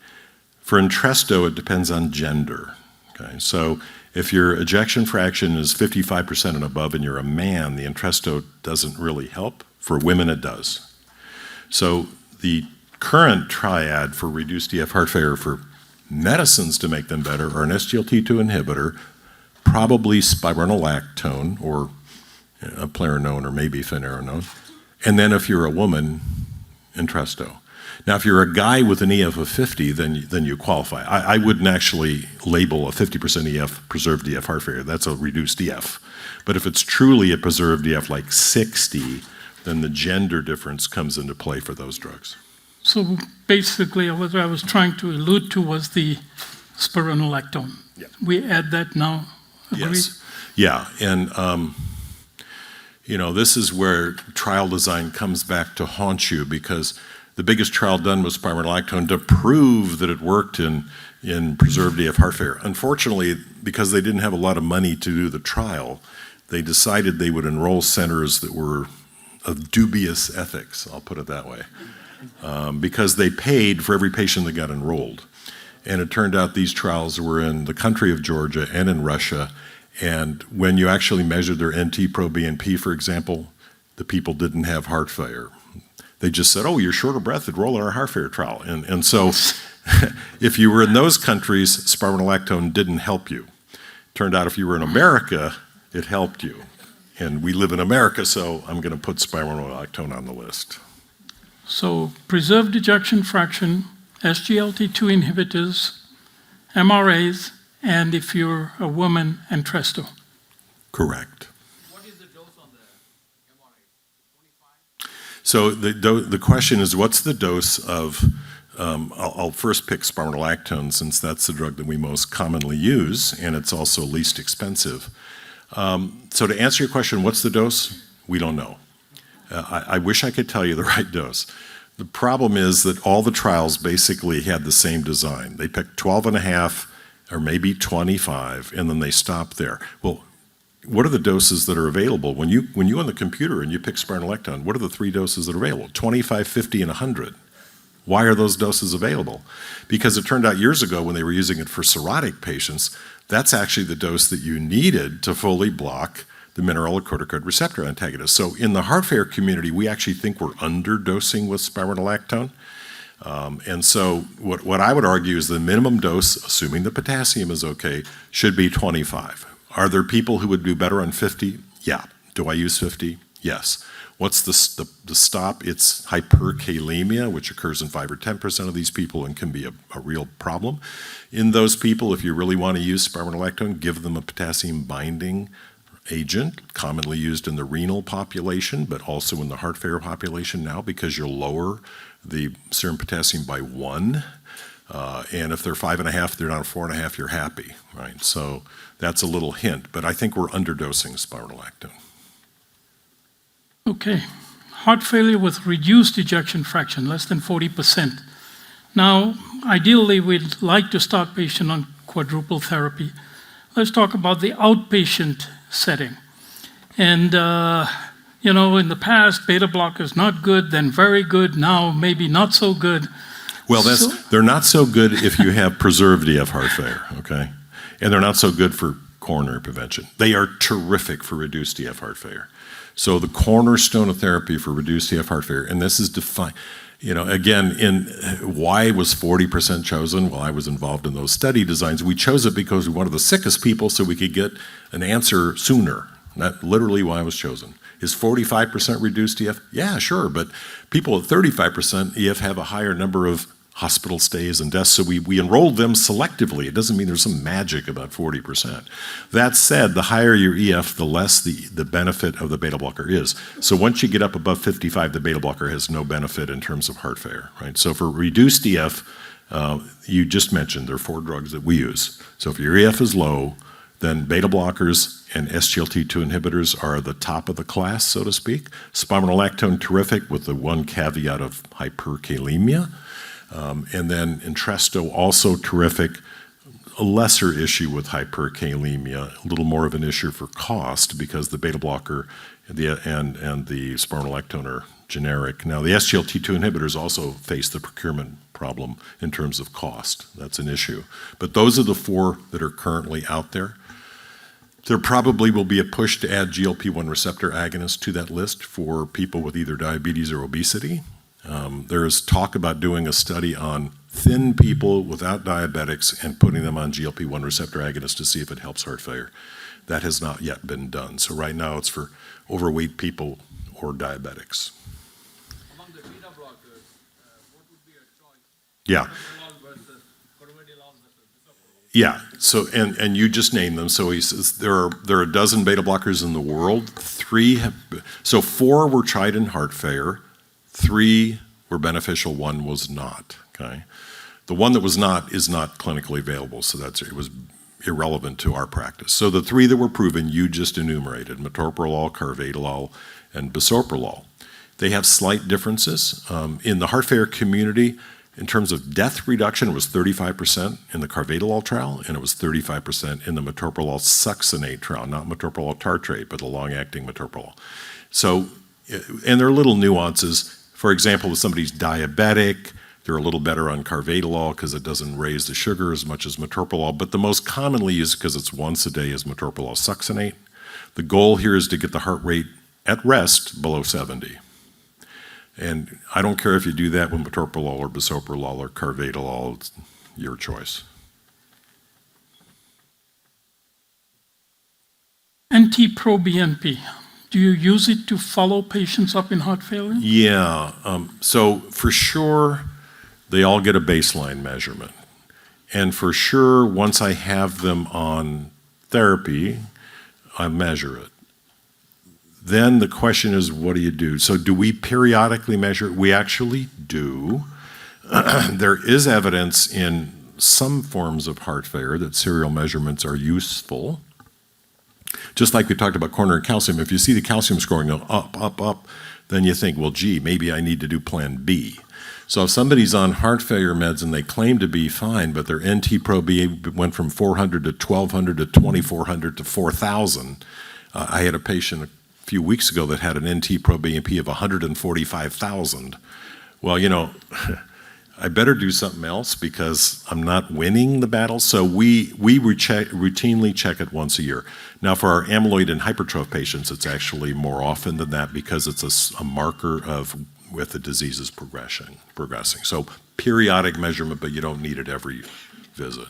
For Entresto, it depends on gender, okay? So if your ejection fraction is 55% and above and you're a man, the Entresto doesn't really help. For women, it does. So the current triad for reduced EF heart failure for medicines to make them better are an SGLT2 inhibitor, probably spironolactone or eplerenone or maybe finerenone. And then if you're a woman, Entresto. Now, if you're a guy with an EF of 50, then you qualify. I wouldn't actually label a 50% EF preserved EF heart failure. That's a reduced EF. But if it's truly a preserved EF like 60, then the gender difference comes into play for those drugs.
So basically, what I was trying to allude to was the spironolactone.
Yeah.
We add that now. Agree?
Yes. Yeah, and this is where trial design comes back to haunt you, because the biggest trial done was spironolactone to prove that it worked in preserved EF heart failure. Unfortunately, because they didn't have a lot of money to do the trial, they decided they would enroll centers that were of dubious ethics, I'll put it that way, because they paid for every patient that got enrolled. And it turned out these trials were in the country of Georgia and in Russia, and when you actually measured their NT-proBNP, for example, the people didn't have heart failure. They just said, oh, you're short of breath, enroll in our heart failure trial. And so if you were in those countries, spironolactone didn't help you. Turned out if you were in America, it helped you. And we live in America, so I'm going to put spironolactone on the list.
So preserved ejection fraction, SGLT2 inhibitors, MRAs, and if you're a woman, Entresto.
Correct.
What is the dose on the MRI? 25?
So the question is, what's the dose of, I'll first pick spironolactone, since that's the drug that we most commonly use, and it's also least expensive. So to answer your question, what's the dose? We don't know. I wish I could tell you the right dose. The problem is that all the trials basically had the same design. They picked 12.5 or maybe 25, and then they stopped there. Well, what are the doses that are available? When you on the computer and you pick spironolactone, what are the 3 doses that are available? 25, 50, and 100. Why are those doses available? Because it turned out years ago when they were using it for cirrhotic patients, that's actually the dose that you needed to fully block the mineralocorticoid receptor antagonist. So in the heart failure community, we actually think we're underdosing with spironolactone. And so what I would argue is the minimum dose, assuming the potassium is okay, should be 25. Are there people who would do better on 50? Yeah. Do I use 50? Yes. What's the stop? It's hyperkalemia, which occurs in 5 or 10% of these people and can be a real problem. In those people, if you really want to use spironolactone, give them a potassium binding agent, commonly used in the renal population, but also in the heart failure population now, because you'll lower the serum potassium by 1. And if they're 5.5, they're down to 4.5, you're happy, right? So that's a little hint, but I think we're underdosing spironolactone.
Okay. Heart failure with reduced ejection fraction, less than 40%. Now, ideally, we'd like to start patient on quadruple therapy. Let's talk about the outpatient setting. And, in the past, beta blockers not good, then very good, now maybe not so good.
Well, they're not so good if you have preserved EF heart failure, okay? And they're not so good for coronary prevention. They are terrific for reduced EF heart failure. So the cornerstone of therapy for reduced EF heart failure, and this is defined, again, why was 40% chosen? Well, I was involved in those study designs. We chose it because we wanted the sickest people so we could get an answer sooner. That's literally why it was chosen. Is 45% reduced EF? Yeah, sure, but people at 35% EF have a higher number of hospital stays and deaths, so we enrolled them selectively. It doesn't mean there's some magic about 40%. That said, the higher your EF, the less the benefit of the beta blocker is. So once you get up above 55, the beta blocker has no benefit in terms of heart failure, right? So for reduced EF, you just mentioned there are 4 drugs that we use. So if your EF is low, then beta blockers and SGLT2 inhibitors are the top of the class, so to speak. Spironolactone, terrific, with the one caveat of hyperkalemia. And then Entresto, also terrific. A lesser issue with hyperkalemia, a little more of an issue for cost, because the beta blocker and the spironolactone are generic. Now, the SGLT2 inhibitors also face the procurement problem in terms of cost. That's an issue. But those are the 4 that are currently out there. There probably will be a push to add GLP-1 receptor agonists to that list for people with either diabetes or obesity. There is talk about doing a study on thin people without diabetics and putting them on GLP-1 receptor agonists to see if it helps heart failure. That has not yet been done. So right now it's for overweight people or diabetics.
Among the beta blockers, what would be a choice?
Yeah.
Carvedilol versus Carvedilol versus bisoprolol.
Yeah. So and you just named them. So he says there are a dozen beta blockers in the world. 4 were tried in heart failure. 3 were beneficial. 1 was not. Okay. The one that was not is not clinically available. So it was irrelevant to our practice. So the 3 that were proven, you just enumerated: metoprolol, carvedilol, and bisoprolol. They have slight differences. In the heart failure community, in terms of death reduction, it was 35% in the carvedilol trial, and it was 35% in the metoprolol succinate trial, not metoprolol tartrate, but the long-acting metoprolol. So, and there are little nuances. For example, if somebody's diabetic, they're a little better on carvedilol because it doesn't raise the sugar as much as metoprolol, but the most commonly used, because it's once a day, is metoprolol succinate. The goal here is to get the heart rate at rest below 70. And I don't care if you do that with metoprolol or bisoprolol or carvedilol, it's your choice.
NT-proBNP, do you use it to follow patients up in heart failure?
Yeah, so for sure, they all get a baseline measurement. And for sure, once I have them on therapy, I measure it. Then the question is, what do you do? So do we periodically measure it? We actually do. There is evidence in some forms of heart failure that serial measurements are useful. Just like we talked about coronary calcium, if you see the calcium scoring go up, then you think, well, gee, maybe I need to do plan B. So if somebody's on heart failure meds and they claim to be fine, but their NT-proBNP went from 400 to 1,200 to 2,400 to 4,000, I had a patient a few weeks ago that had an NT-proBNP of 145,000. Well, I better do something else because I'm not winning the battle. So we routinely check it once a year. Now, for our amyloid and hypertroph patients, it's actually more often than that because it's a marker of with the disease is progressing. So periodic measurement, but you don't need it every visit.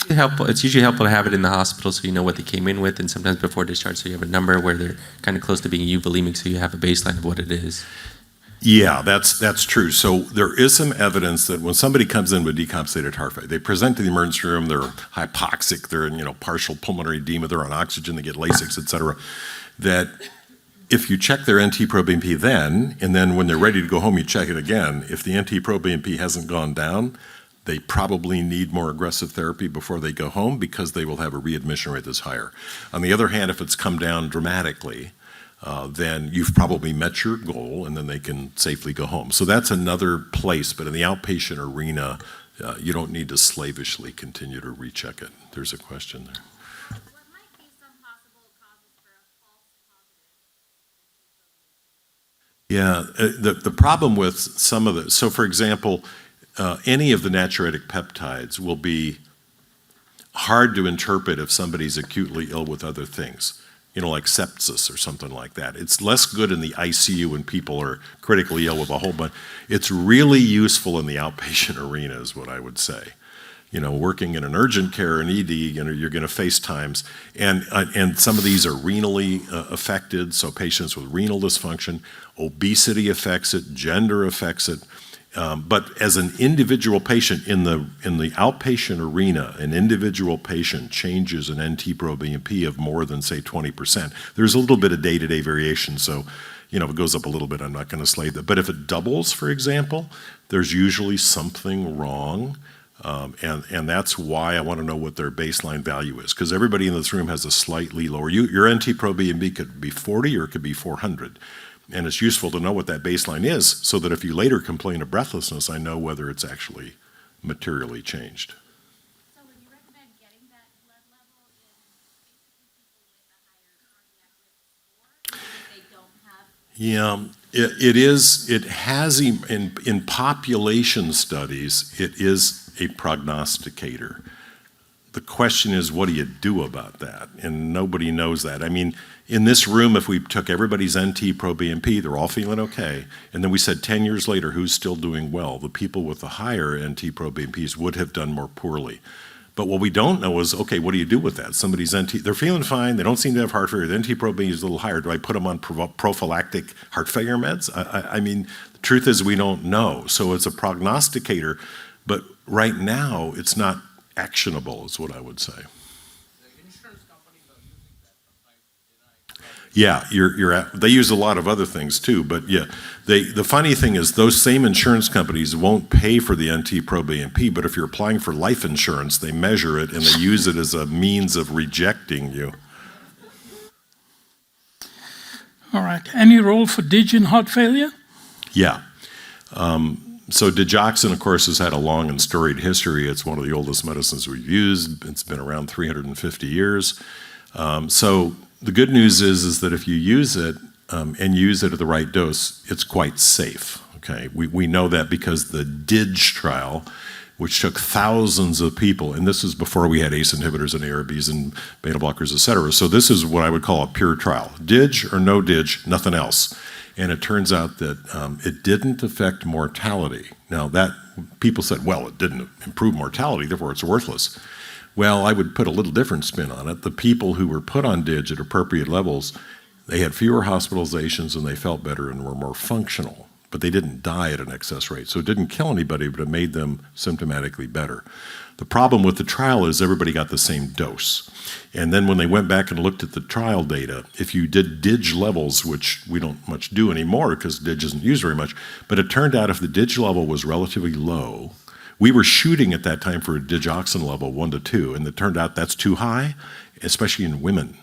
It's usually helpful to have it in the hospital so you know what they came in with, and sometimes before discharge so you have a number where they're kind of close to being euvolemic so you have a baseline of what it is.
Yeah, that's true. So there is some evidence that when somebody comes in with decompensated heart failure, they present to the emergency room, they're hypoxic, they're in partial pulmonary edema, they're on oxygen, they get Lasix, et cetera, that if you check their NT-proBNP then, and then when they're ready to go home, you check it again, if the NT-proBNP hasn't gone down, they probably need more aggressive therapy before they go home because they will have a readmission rate that's higher. On the other hand, if it's come down dramatically, then you've probably met your goal and then they can safely go home. So that's another place, but in the outpatient arena, you don't need to slavishly continue to recheck it. There's a question there.
What might be some possible causes for a false positive?
Yeah, the problem with some of the, so for example, any of the natriuretic peptides will be hard to interpret if somebody's acutely ill with other things, like sepsis or something like that. It's less good in the ICU when people are critically ill with a whole bunch. It's really useful in the outpatient arena is what I would say. Working in an urgent care and ED, you're going to face times, and some of these are renally affected, so patients with renal dysfunction, obesity affects it, gender affects it. But as an individual patient in the outpatient arena, an individual patient changes an NT-proBNP of more than, say, 20%. There's a little bit of day-to-day variation, so if it goes up a little bit, I'm not going to slay that. But if it doubles, for example, there's usually something wrong, and that's why I want to know what their baseline value is, because everybody in this room has a slightly lower. Your NT-proBNP could be 40 or it could be 400. And it's useful to know what that baseline is so that if you later complain of breathlessness, I know whether it's actually materially changed.
So would you recommend getting that blood level in basically people with a higher cardiac risk score if they don't have?
Yeah, it has, in population studies, it is a prognosticator. the question is, what do you do about that? And nobody knows that. I mean, in this room, if we took everybody's NT-proBNP, they're all feeling okay, and then we said 10 years later, who's still doing well? The people with the higher NT-proBNPs would have done more poorly. But what we don't know is, okay, what do you do with that? Somebody's they're feeling fine, they don't seem to have heart failure, the NT-proBNP is a little higher. Do I put them on prophylactic heart failure meds? I mean, the truth is we don't know. So it's a prognosticator, but right now it's not actionable, is what I would say. Yeah, they use a lot of other things too, but yeah, the funny thing is those same insurance companies won't pay for the NT-proBNP, but if you're applying for life insurance, they measure it and they use it as a means of rejecting you.
All right. Any role for DIG in heart failure?
Yeah. So digoxin, of course, has had a long and storied history. It's one of the oldest medicines we've used. It's been around 350 years. So the good news is that if you use it and use it at the right dose, it's quite safe. Okay, we know that because the DIG trial, which took thousands of people, and this is before we had ACE inhibitors and ARBs and beta blockers, et cetera. So this is what I would call a pure trial. DIG or no DIG, nothing else. And it turns out that it didn't affect mortality. Now that people said, well, it didn't improve mortality, therefore it's worthless. Well, I would put a little different spin on it. The people who were put on DIG at appropriate levels, they had fewer hospitalizations and they felt better and were more functional, but they didn't die at an excess rate. So it didn't kill anybody, but it made them symptomatically better. The problem with the trial is everybody got the same dose. And then when they went back and looked at the trial data, if you did DIG levels, which we don't much do anymore because DIG isn't used very much, but it turned out if the DIG level was relatively low, we were shooting at that time for a digoxin level 1 to 2, and it turned out that's too high, especially in women.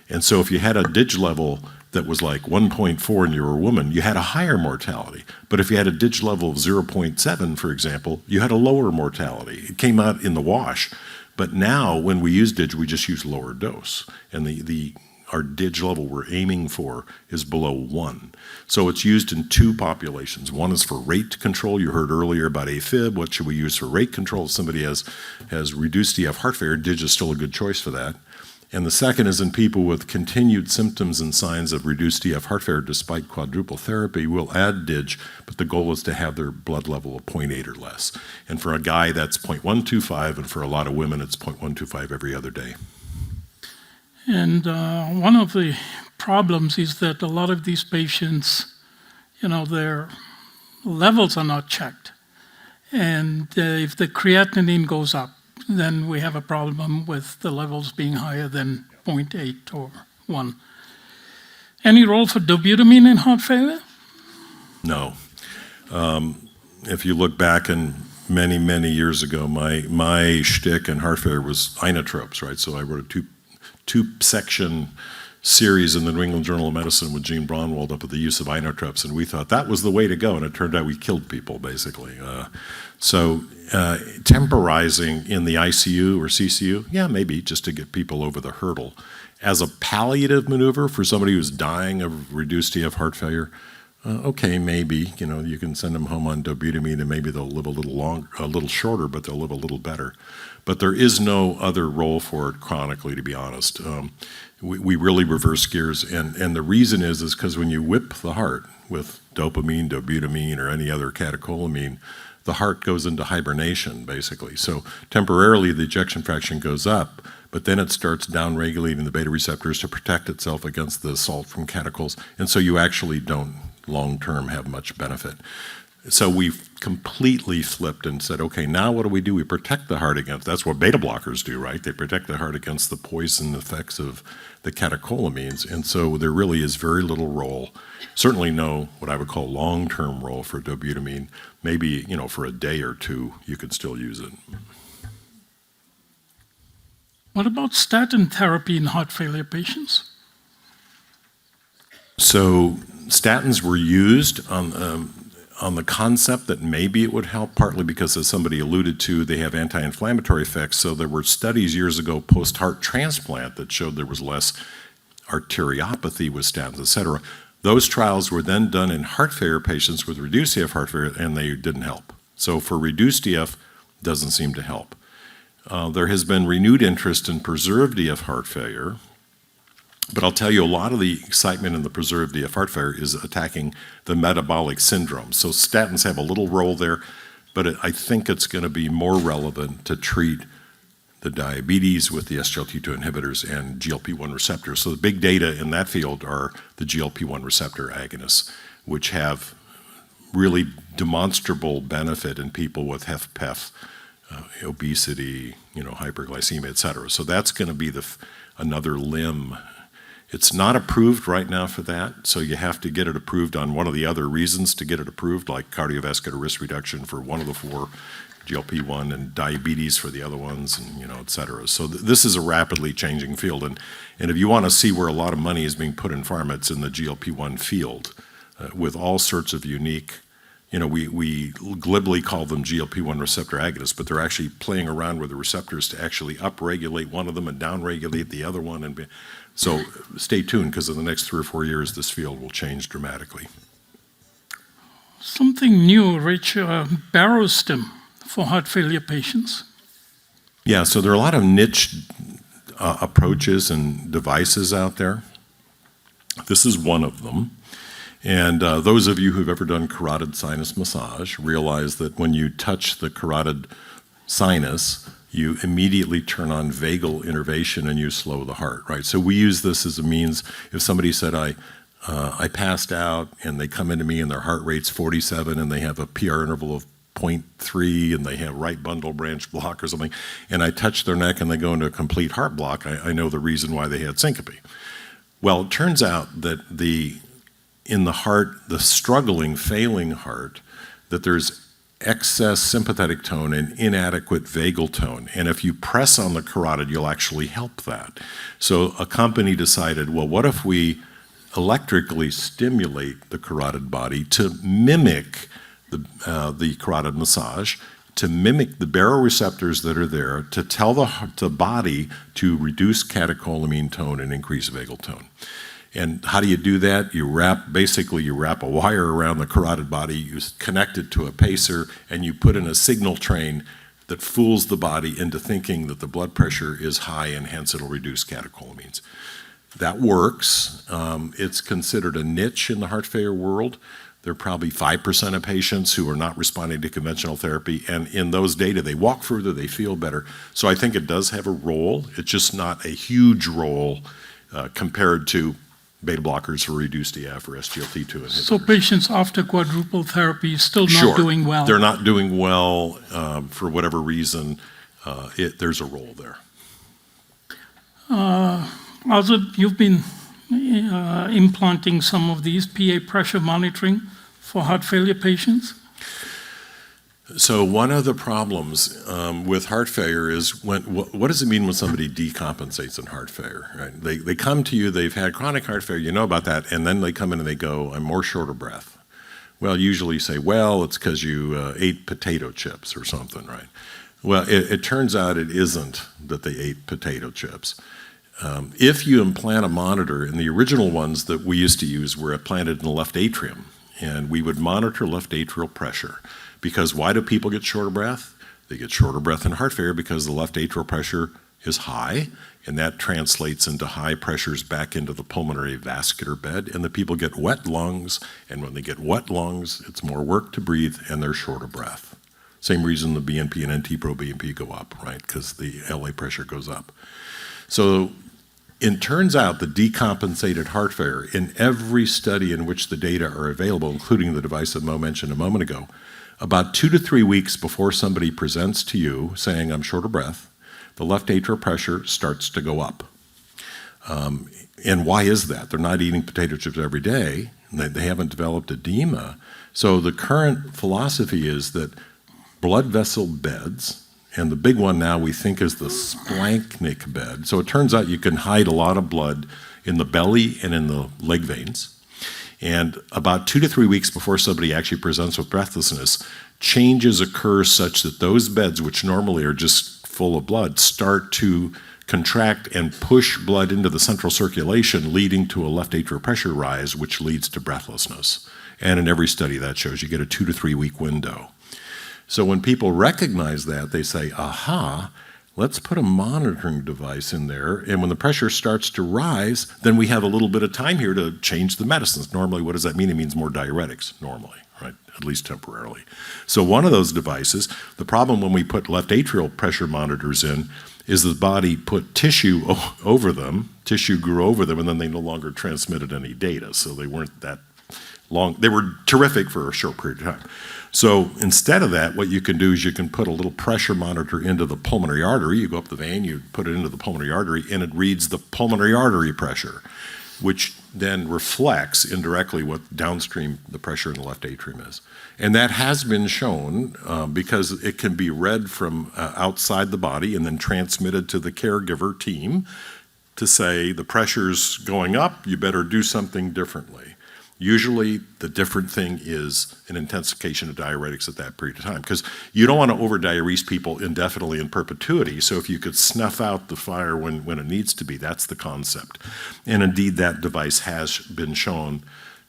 And so if you had a DIG level that was like 1.4 and you were a woman, you had a higher mortality. But if you had a DIG level of 0.7, for example, you had a lower mortality. It came out in the wash. But now when we use DIG, we just use lower dose. And our DIG level we're aiming for is below 1. So it's used in two populations. One is for rate control. You heard earlier about AFib. What should we use for rate control? If somebody has reduced EF heart failure, DIG is still a good choice for that. And the second is in people with continued symptoms and signs of reduced EF heart failure despite quadruple therapy. We'll add DIG, but the goal is to have their blood level of 0.8 or less. And for a guy, that's 0.125, and for a lot of women, it's 0.125 every other day.
And one of the problems is that a lot of these patients, their levels are not checked. And if the creatinine goes up, then we have a problem with the levels being higher than 0.8 or 1. Any role for dobutamine in heart failure?
No. If you look back in many, many years ago, my shtick in heart failure was inotropes, right? So I wrote a two-section series in the New England Journal of Medicine with Gene Braunwald up at the use of inotropes, and we thought that was the way to go, and it turned out we killed people, basically. Temporizing in the ICU or CCU, yeah, maybe, just to get people over the hurdle. As a palliative maneuver for somebody who's dying of reduced EF heart failure, okay, maybe, you can send them home on dobutamine and maybe they'll live a little shorter, but they'll live a little better. But there is no other role for it chronically, to be honest. We really reverse gears, and the reason is because when you whip the heart with dopamine, dobutamine, or any other catecholamine, the heart goes into hibernation, basically. So temporarily, the ejection fraction goes up, but then it starts downregulating the beta receptors to protect itself against the assault from catechols, and so you actually don't long-term have much benefit. So we've completely flipped and said, okay, now what do? We protect the heart against, that's what beta blockers do, right? They protect the heart against the poison effects of the catecholamines, and so there really is very little role, certainly no what I would call long-term role for dobutamine. Maybe, for a day or two, you could still use it.
What about statin therapy in heart failure patients?
So statins were used on the concept that maybe it would help, partly because, as somebody alluded to, they have anti-inflammatory effects. So there were studies years ago post-heart transplant that showed there was less arteriopathy with statins, et cetera. Those trials were then done in heart failure patients with reduced EF heart failure, and they didn't help. So for reduced EF, doesn't seem to help. There has been renewed interest in preserved EF heart failure, but I'll tell you, a lot of the excitement in the preserved EF heart failure is attacking the metabolic syndrome. So statins have a little role there, but I think it's going to be more relevant to treat the diabetes with the SGLT2 inhibitors and GLP-1 receptors. So the big data in that field are the GLP-1 receptor agonists, which have really demonstrable benefit in people with HFpEF, obesity, hyperglycemia, et cetera. So that's going to be another limb. It's not approved right now for that, so you have to get it approved on one of the other reasons to get it approved, like cardiovascular risk reduction for one of the four, GLP-1, and diabetes for the other ones, and et cetera. So this is a rapidly changing field, and if you want to see where a lot of money is being put in pharma, it's in the GLP-1 field, with all sorts of unique, we glibly call them GLP-1 receptor agonists, but they're actually playing around with the receptors to actually upregulate one of them and downregulate the other one. So stay tuned, because in the next 3 or 4 years, this field will change dramatically.
Something new, Rich, Barostim for heart failure patients.
Yeah, so there are a lot of niche approaches and devices out there. This is one of them. And those of you who've ever done carotid sinus massage realize that when you touch the carotid sinus, you immediately turn on vagal innervation and you slow the heart, right? So we use this as a means. If somebody said, I passed out, and they come into me and their heart rate's 47 and they have a PR interval of 0.3 and they have right bundle branch block or something, and I touch their neck and they go into a complete heart block, I know the reason why they had syncope. Well, it turns out that in the heart, the struggling, failing heart, that there's excess sympathetic tone and inadequate vagal tone. And if you press on the carotid, you'll actually help that. So a company decided, well, what if we electrically stimulate the carotid body to mimic the carotid massage, to mimic the baroreceptors that are there, to tell the body to reduce catecholamine tone and increase vagal tone. And how do you do that? You wrap a wire around the carotid body, you connect it to a pacer, and you put in a signal train that fools the body into thinking that the blood pressure is high, and hence it'll reduce catecholamines. That works. It's considered a niche in the heart failure world. There are probably 5% of patients who are not responding to conventional therapy, and in those data, they walk further, they feel better. So I think it does have a role. It's just not a huge role compared to beta blockers for reduced EF or SGLT2 inhibitors.
So patients after quadruple therapy still not doing well?
They're not doing well for whatever reason. There's a role there.
Aazib, you've been implanting some of these PA pressure monitoring for heart failure patients?
So one of the problems with heart failure is what does it mean when somebody decompensates in heart failure? Right? They come to you, they've had chronic heart failure, you know about that, and then they come in and they go, I'm more short of breath. Well, usually you say, well, it's because you ate potato chips or something, right? Well, it turns out it isn't that they ate potato chips. If you implant a monitor, and the original ones that we used to use were implanted in the left atrium, and we would monitor left atrial pressure. Because why do people get short of breath? They get short of breath in heart failure because the left atrial pressure is high, and that translates into high pressures back into the pulmonary vascular bed, and the people get wet lungs, and when they get wet lungs, it's more work to breathe, and they're short of breath. Same reason the BNP and NT-proBNP go up, right? Because the LA pressure goes up. So it turns out the decompensated heart failure, in every study in which the data are available, including the device that Mo mentioned a moment ago, about 2 to 3 weeks before somebody presents to you saying, I'm short of breath, the left atrial pressure starts to go up. And why is that? They're not eating potato chips every day. They haven't developed edema. So the current philosophy is that blood vessel beds, and the big one now we think is the splanchnic bed. So it turns out you can hide a lot of blood in the belly and in the leg veins. And about 2 to 3 weeks before somebody actually presents with breathlessness, changes occur such that those beds, which normally are just full of blood, start to contract and push blood into the central circulation, leading to a left atrial pressure rise, which leads to breathlessness. And in every study that shows you get a 2 to 3 week window. So when people recognize that, they say, aha, let's put a monitoring device in there, and when the pressure starts to rise, then we have a little bit of time here to change the medicines. Normally, what does that mean? It means more diuretics, normally, right? At least temporarily. So one of those devices, the problem when we put left atrial pressure monitors in is the body put tissue over them, tissue grew over them, and then they no longer transmitted any data, so they weren't that long. They were terrific for a short period of time. So instead of that, what you can do is you can put a little pressure monitor into the pulmonary artery. You go up the vein, you put it into the pulmonary artery, and it reads the pulmonary artery pressure, which then reflects indirectly what downstream the pressure in the left atrium is. And that has been shown because it can be read from outside the body and then transmitted to the caregiver team to say the pressure's going up, you better do something differently. Usually the different thing is an intensification of diuretics at that period of time, because you don't want to over-diurese people indefinitely in perpetuity. So if you could snuff out the fire when it needs to be, that's the concept. And indeed that device has been shown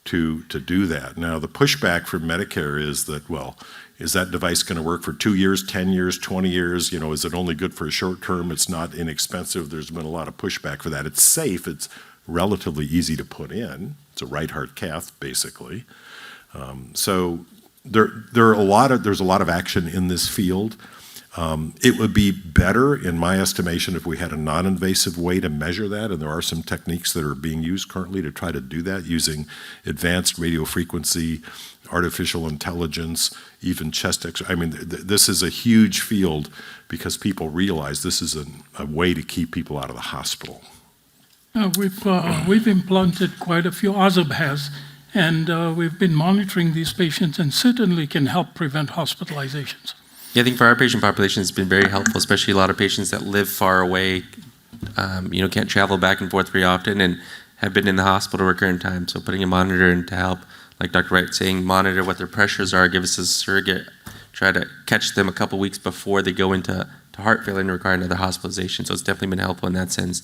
to do that. Now the pushback from Medicare is that, well, is that device going to work for 2 years, 10 years, 20 years? You know, is it only good for a short term? It's not inexpensive. There's been a lot of pushback for that. It's safe. It's relatively easy to put in. It's a right heart cath, basically. So there's a lot of action in this field. It would be better, in my estimation, if we had a non-invasive way to measure that, and there are some techniques that are being used currently to try to do that using advanced radio frequency, artificial intelligence, even chest X-ray. I mean, this is a huge field because people realize this is a way to keep people out of the hospital.
We've implanted quite a few, Aazib has, and we've been monitoring these patients and certainly can help prevent hospitalizations.
Yeah, I think for our patient population, it's been very helpful, especially a lot of patients that live far away, can't travel back and forth very often and have been in the hospital recurrent time. So putting a monitor in to help, like Dr. Wright saying, monitor what their pressures are, give us a surrogate, try to catch them a couple weeks before they go into heart failure and require another hospitalization. So it's definitely been helpful in that sense.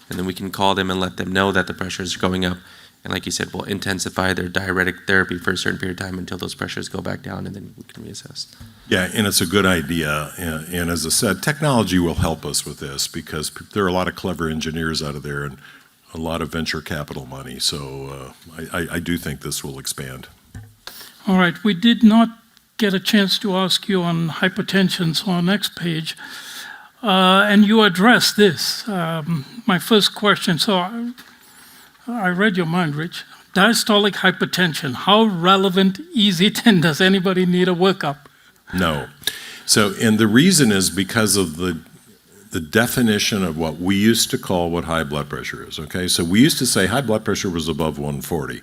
And then we can call them and let them know that the pressures are going up. And like you said, we'll intensify their diuretic therapy for a certain period of time until those pressures go back down, and then we can reassess.
Yeah, and it's a good idea. And as I said, technology will help us with this because there are a lot of clever engineers out of there and a lot of venture capital money. So I do think this will expand.
All right, we did not get a chance to ask you on hypertension, so on next page. And you addressed this. My first question, so I read your mind, Rich. Diastolic hypertension, how relevant is it, and does anybody need a workup?
No. So, and the reason is because of the definition of what we used to call what high blood pressure is, okay? So we used to say high blood pressure was above 140.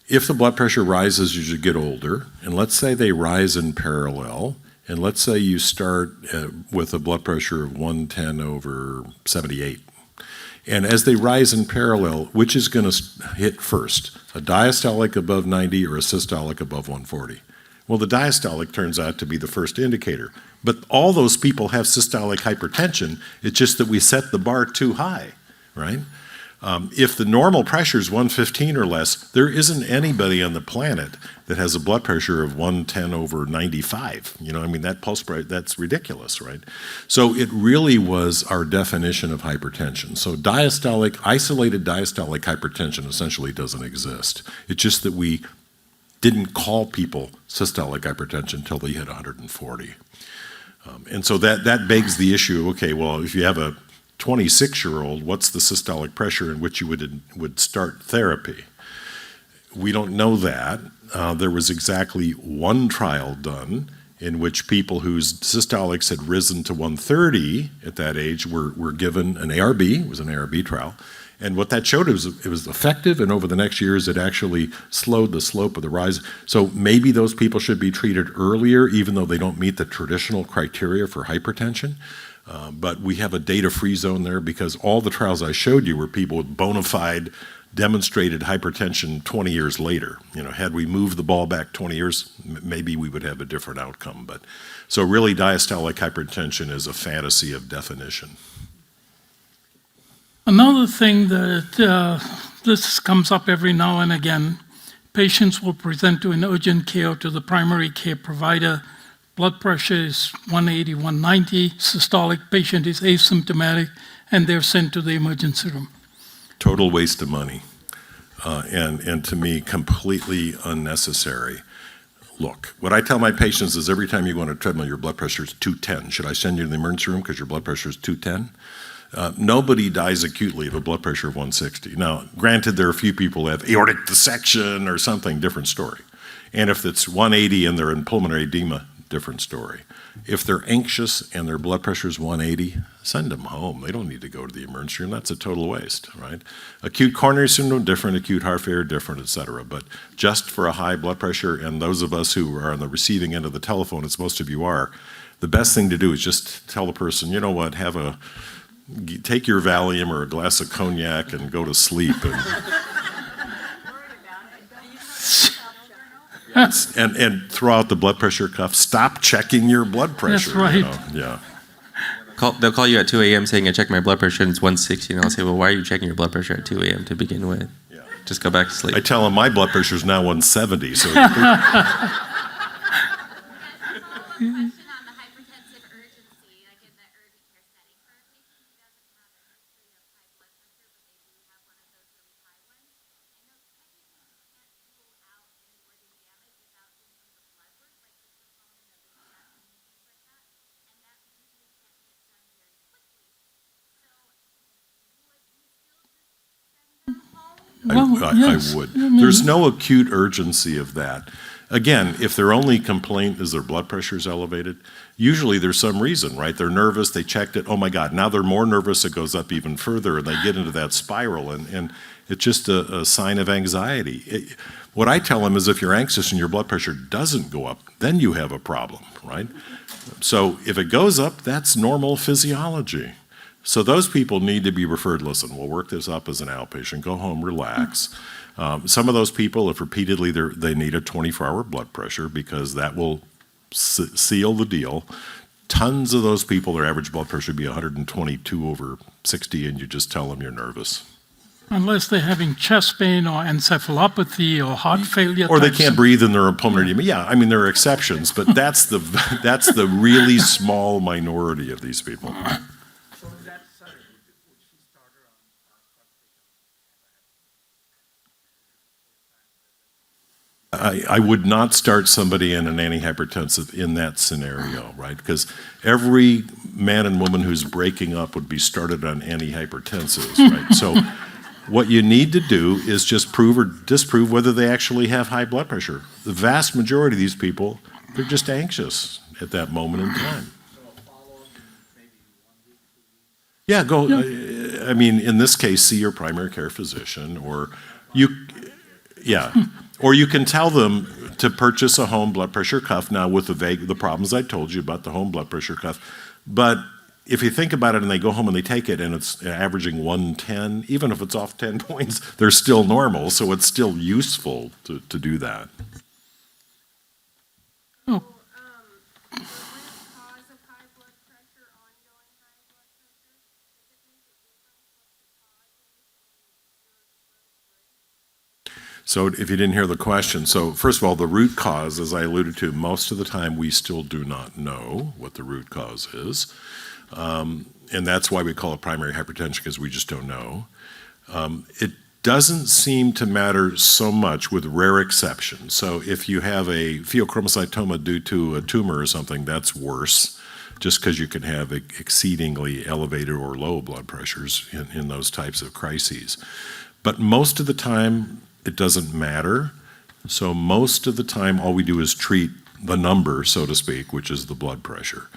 If the blood pressure rises as you get older, and let's say they rise in parallel, and let's say you start with a blood pressure of 110/78. And as they rise in parallel, which is going to hit first, a diastolic above 90 or a systolic above 140? Well, the diastolic turns out to be the first indicator. But all those people have systolic hypertension. It's just that we set the bar too high, right? If the normal pressure is 115 or less, there isn't anybody on the planet that has a blood pressure of 110/95. You know, I mean, that pulse rate, that's ridiculous, right? So it really was our definition of hypertension. So isolated diastolic hypertension essentially doesn't exist. It's just that we didn't call people systolic hypertension until they hit 140. And so that begs the issue, okay, well, if you have a 26-year-old, what's the systolic pressure in which you would start therapy? We don't know that. There was exactly one trial done in which people whose systolics had risen to 130 at that age were given an ARB. It was an ARB trial. And what that showed is it was effective, and over the next years it actually slowed the slope of the rise. So maybe those people should be treated earlier, even though they don't meet the traditional criteria for hypertension. But we have a data-free zone there because all the trials I showed you were people with bona fide demonstrated hypertension 20 years later. You know, had we moved the ball back 20 years, maybe we would have a different outcome. But so really diastolic hypertension is a fantasy of definition.
Another thing that this comes up every now and again, patients will present to an urgent care or to the primary care provider blood pressure is 180, 190, systolic, patient is asymptomatic, and they're sent to the emergency room.
Total waste of money, and to me, completely unnecessary. Look, what I tell my patients is every time you go on a treadmill, your blood pressure is 210. Should I send you to the emergency room because your blood pressure is 210? Nobody dies acutely of a blood pressure of 160. Now, granted, there are a few people who have aortic dissection or something, different story. And if it's 180 and they're in pulmonary edema, different story. If they're anxious and their blood pressure is 180, send them home. They don't need to go to the emergency room. That's a total waste, right? Acute coronary syndrome, different. Acute heart failure, different, et cetera. But just for a high blood pressure, and those of us who are on the receiving end of the telephone, as most of you are, the best thing to do is just tell the person, you know what, take your Valium or a glass of cognac and go to sleep. And throw out the blood pressure cuff. Stop checking your blood pressure.
That's right.
You know? Yeah.
They'll call you at 2 a.m. saying, I checked my blood pressure and it's 160. And I'll say, well, why are you checking your blood pressure at 2 a.m. to begin with?
Yeah.
Just go back to sleep.
I tell them my blood pressure is now 170. So
Question on the hypertensive urgency, like in the urgent care setting, for a patient who doesn't have a history of high blood pressure, but they do have one of those really high ones. I know technically you can't rule out any organ damage without doing the blood work, like the troponin or the creatinine and things like that, and that usually can't get done very quickly. So would you still just send them home?
I would. There's no acute urgency of that. Again, if their only complaint is their blood pressure is elevated, usually there's some reason, right? They're nervous, they checked it, oh my God, now they're more nervous, it goes up even further, and they get into that spiral, and it's just a sign of anxiety. What I tell them is if you're anxious and your blood pressure doesn't go up, then you have a problem, right? So if it goes up, that's normal physiology. So those people need to be referred, listen, we'll work this up as an outpatient, go home, relax. Some of those people, if repeatedly they need a 24-hour blood pressure because that will seal the deal. Tons of those people, their average blood pressure would be 122/60, and you just tell them you're nervous.
Unless they're having chest pain or encephalopathy or heart failure.
Or they
type
can't breathe and they're in pulmonary edema. Yeah, I mean, there are exceptions, but that's the really small minority of these people.
So in that setting, would she start her on
I would not start somebody in an antihypertensive in that scenario, right? Because every man and woman who's breaking up would be started on antihypertensives, right? So what you need to do is just prove or disprove whether they actually have high blood pressure. The vast majority of these people, they're just anxious at that moment in time. Yeah, go. I mean, in this case, see your primary care physician, or you can tell them to purchase a home blood pressure cuff. Now, with the problems I told you about the home blood pressure cuff, but if you think about it, and they go home and they take it, and it's averaging 110, even if it's off 10 points, they're still normal. So it's still useful to do that.
Oh.
So if you didn't hear the question, so first of all, the root cause, as I alluded to, most of the time we still do not know what the root cause is. And that's why we call it primary hypertension, because we just don't know. It doesn't seem to matter so much with rare exceptions. So if you have a pheochromocytoma due to a tumor or something, that's worse, just because you can have exceedingly elevated or low blood pressures in those types of crises. But most of the time, it doesn't matter. So most of the time, all we do is treat the number, so to speak, which is the blood pressure.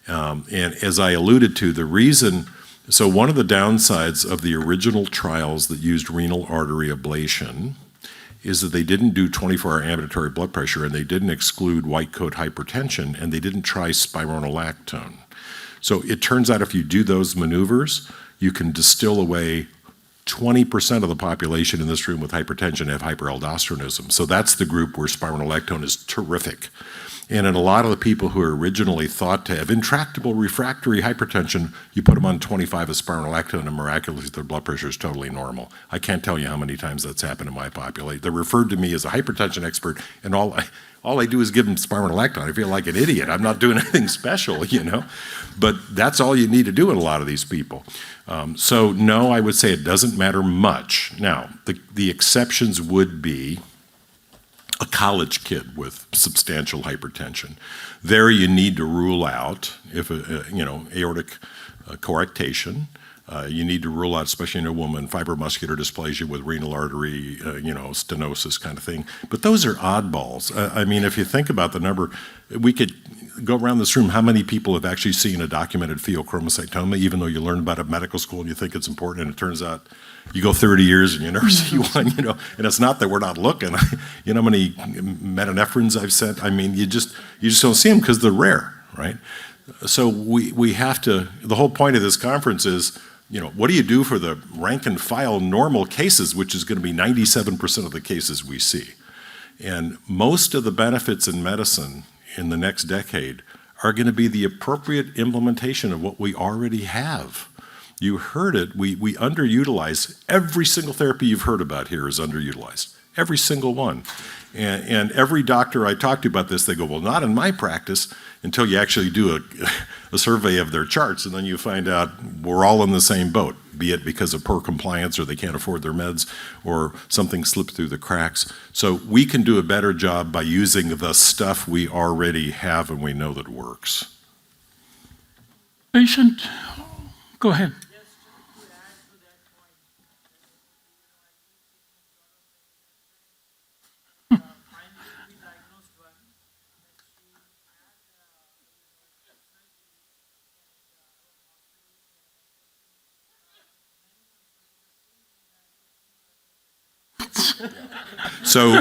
And as I alluded to, the reason, so one of the downsides of the original trials that used renal artery ablation is that they didn't do 24-hour ambulatory blood pressure, and they didn't exclude white coat hypertension, and they didn't try spironolactone. So it turns out if you do those maneuvers, you can distill away 20% of the population in this room with hypertension have hyperaldosteronism. So that's the group where spironolactone is terrific. And in a lot of the people who are originally thought to have intractable refractory hypertension, you put them on 25 of spironolactone and miraculously their blood pressure is totally normal. I can't tell you how many times that's happened in my population. They're referred to me as a hypertension expert, and all I do is give them spironolactone. I feel like an idiot. I'm not doing anything special, you know? But that's all you need to do in a lot of these people. So no, I would say it doesn't matter much. Now, the exceptions would be a college kid with substantial hypertension. There you need to rule out if aortic coarctation. You need to rule out, especially in a woman, fibromuscular dysplasia with renal artery, stenosis kind of thing. But those are oddballs. I mean, if you think about the number, we could go around this room, how many people have actually seen a documented pheochromocytoma, even though you learn about it at medical school and you think it's important, and it turns out you go 30 years and you never see one, and it's not that we're not looking. You know how many metanephrines I've sent? I mean, you just don't see them because they're rare, right? So we have to, the whole point of this conference is, what do you do for the rank and file normal cases, which is going to be 97% of the cases we see? And most of the benefits in medicine in the next decade are going to be the appropriate implementation of what we already have. You heard it, we underutilize. Every single therapy you've heard about here is underutilized. Every single one. And every doctor I talk to about this, they go, well, not in my practice, until you actually do a survey of their charts, and then you find out we're all in the same boat, be it because of poor compliance or they can't afford their meds or something slipped through the cracks. So we can do a better job by using the stuff we already have and we know that works.
Patient, go ahead.
So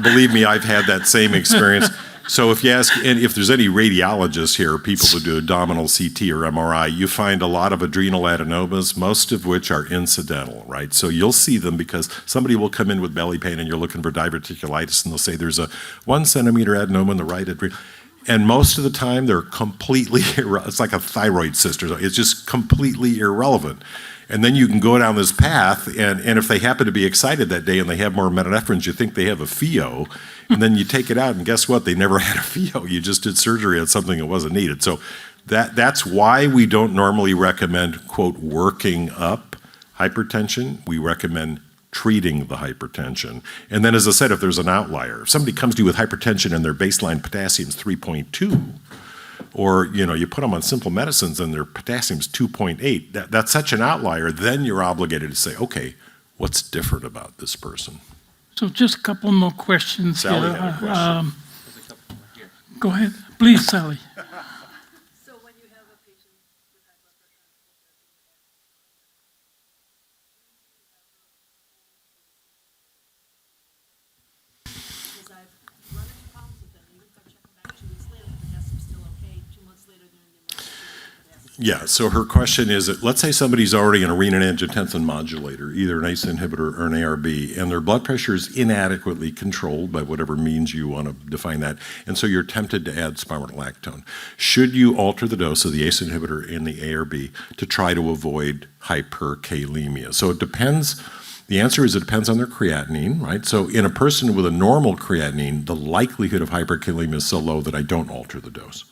believe me, I've had that same experience. So if you ask, and if there's any radiologists here, people who do abdominal CT or MRI, you find a lot of adrenal adenomas, most of which are incidental, right? So you'll see them because somebody will come in with belly pain and you're looking for diverticulitis and they'll say there's a 1 centimeter adenoma in the right adrenal. And most of the time they're completely, it's like a thyroid cyst, it's just completely irrelevant. And then you can go down this path, and if they happen to be excited that day and they have more metanephrines, you think they have a pheo, and then you take it out, and guess what? They never had a pheo. You just did surgery on something that wasn't needed. So that's why we don't normally recommend, quote, working up hypertension. We recommend treating the hypertension. And then, as I said, if there's an outlier, if somebody comes to you with hypertension and their baseline potassium is 3.2, or you put them on simple medicines and their potassium's 2.8, that's such an outlier, then you're obligated to say, okay, what's different about this person?
So just a couple more questions
Sally
here.
had a question.
Go ahead. Please, Sally.
So when you have a patient with high blood pressure because I've run into problems with them, even if I check them back 2 weeks later, the potassium's still okay, 2 months later they're in the emergency room.
Yeah, so her question is that let's say somebody's already on a renin-angiotensin modulator, either an ACE inhibitor or an ARB, and their blood pressure is inadequately controlled by whatever means you want to define that, and so you're tempted to add spironolactone. Should you alter the dose of the ACE inhibitor and the ARB to try to avoid hyperkalemia? So it depends. The answer is it depends on their creatinine, right? So in a person with a normal creatinine, the likelihood of hyperkalemia is so low that I don't alter the dose.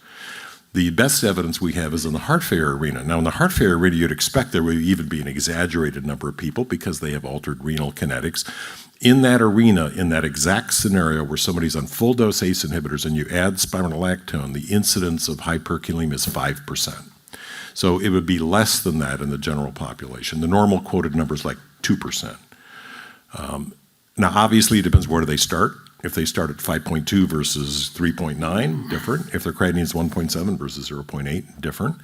The best evidence we have is in the heart failure arena. Now, in the heart failure arena, you'd expect there would even be an exaggerated number of people because they have altered renal kinetics. In that arena, in that exact scenario where somebody's on full dose ACE inhibitors and you add spironolactone, the incidence of hyperkalemia is 5%. So it would be less than that in the general population. The normal quoted number is like 2%. Now, obviously, it depends where do they start. If they start at 5.2 versus 3.9, different. If their creatinine is 1.7 versus 0.8, different.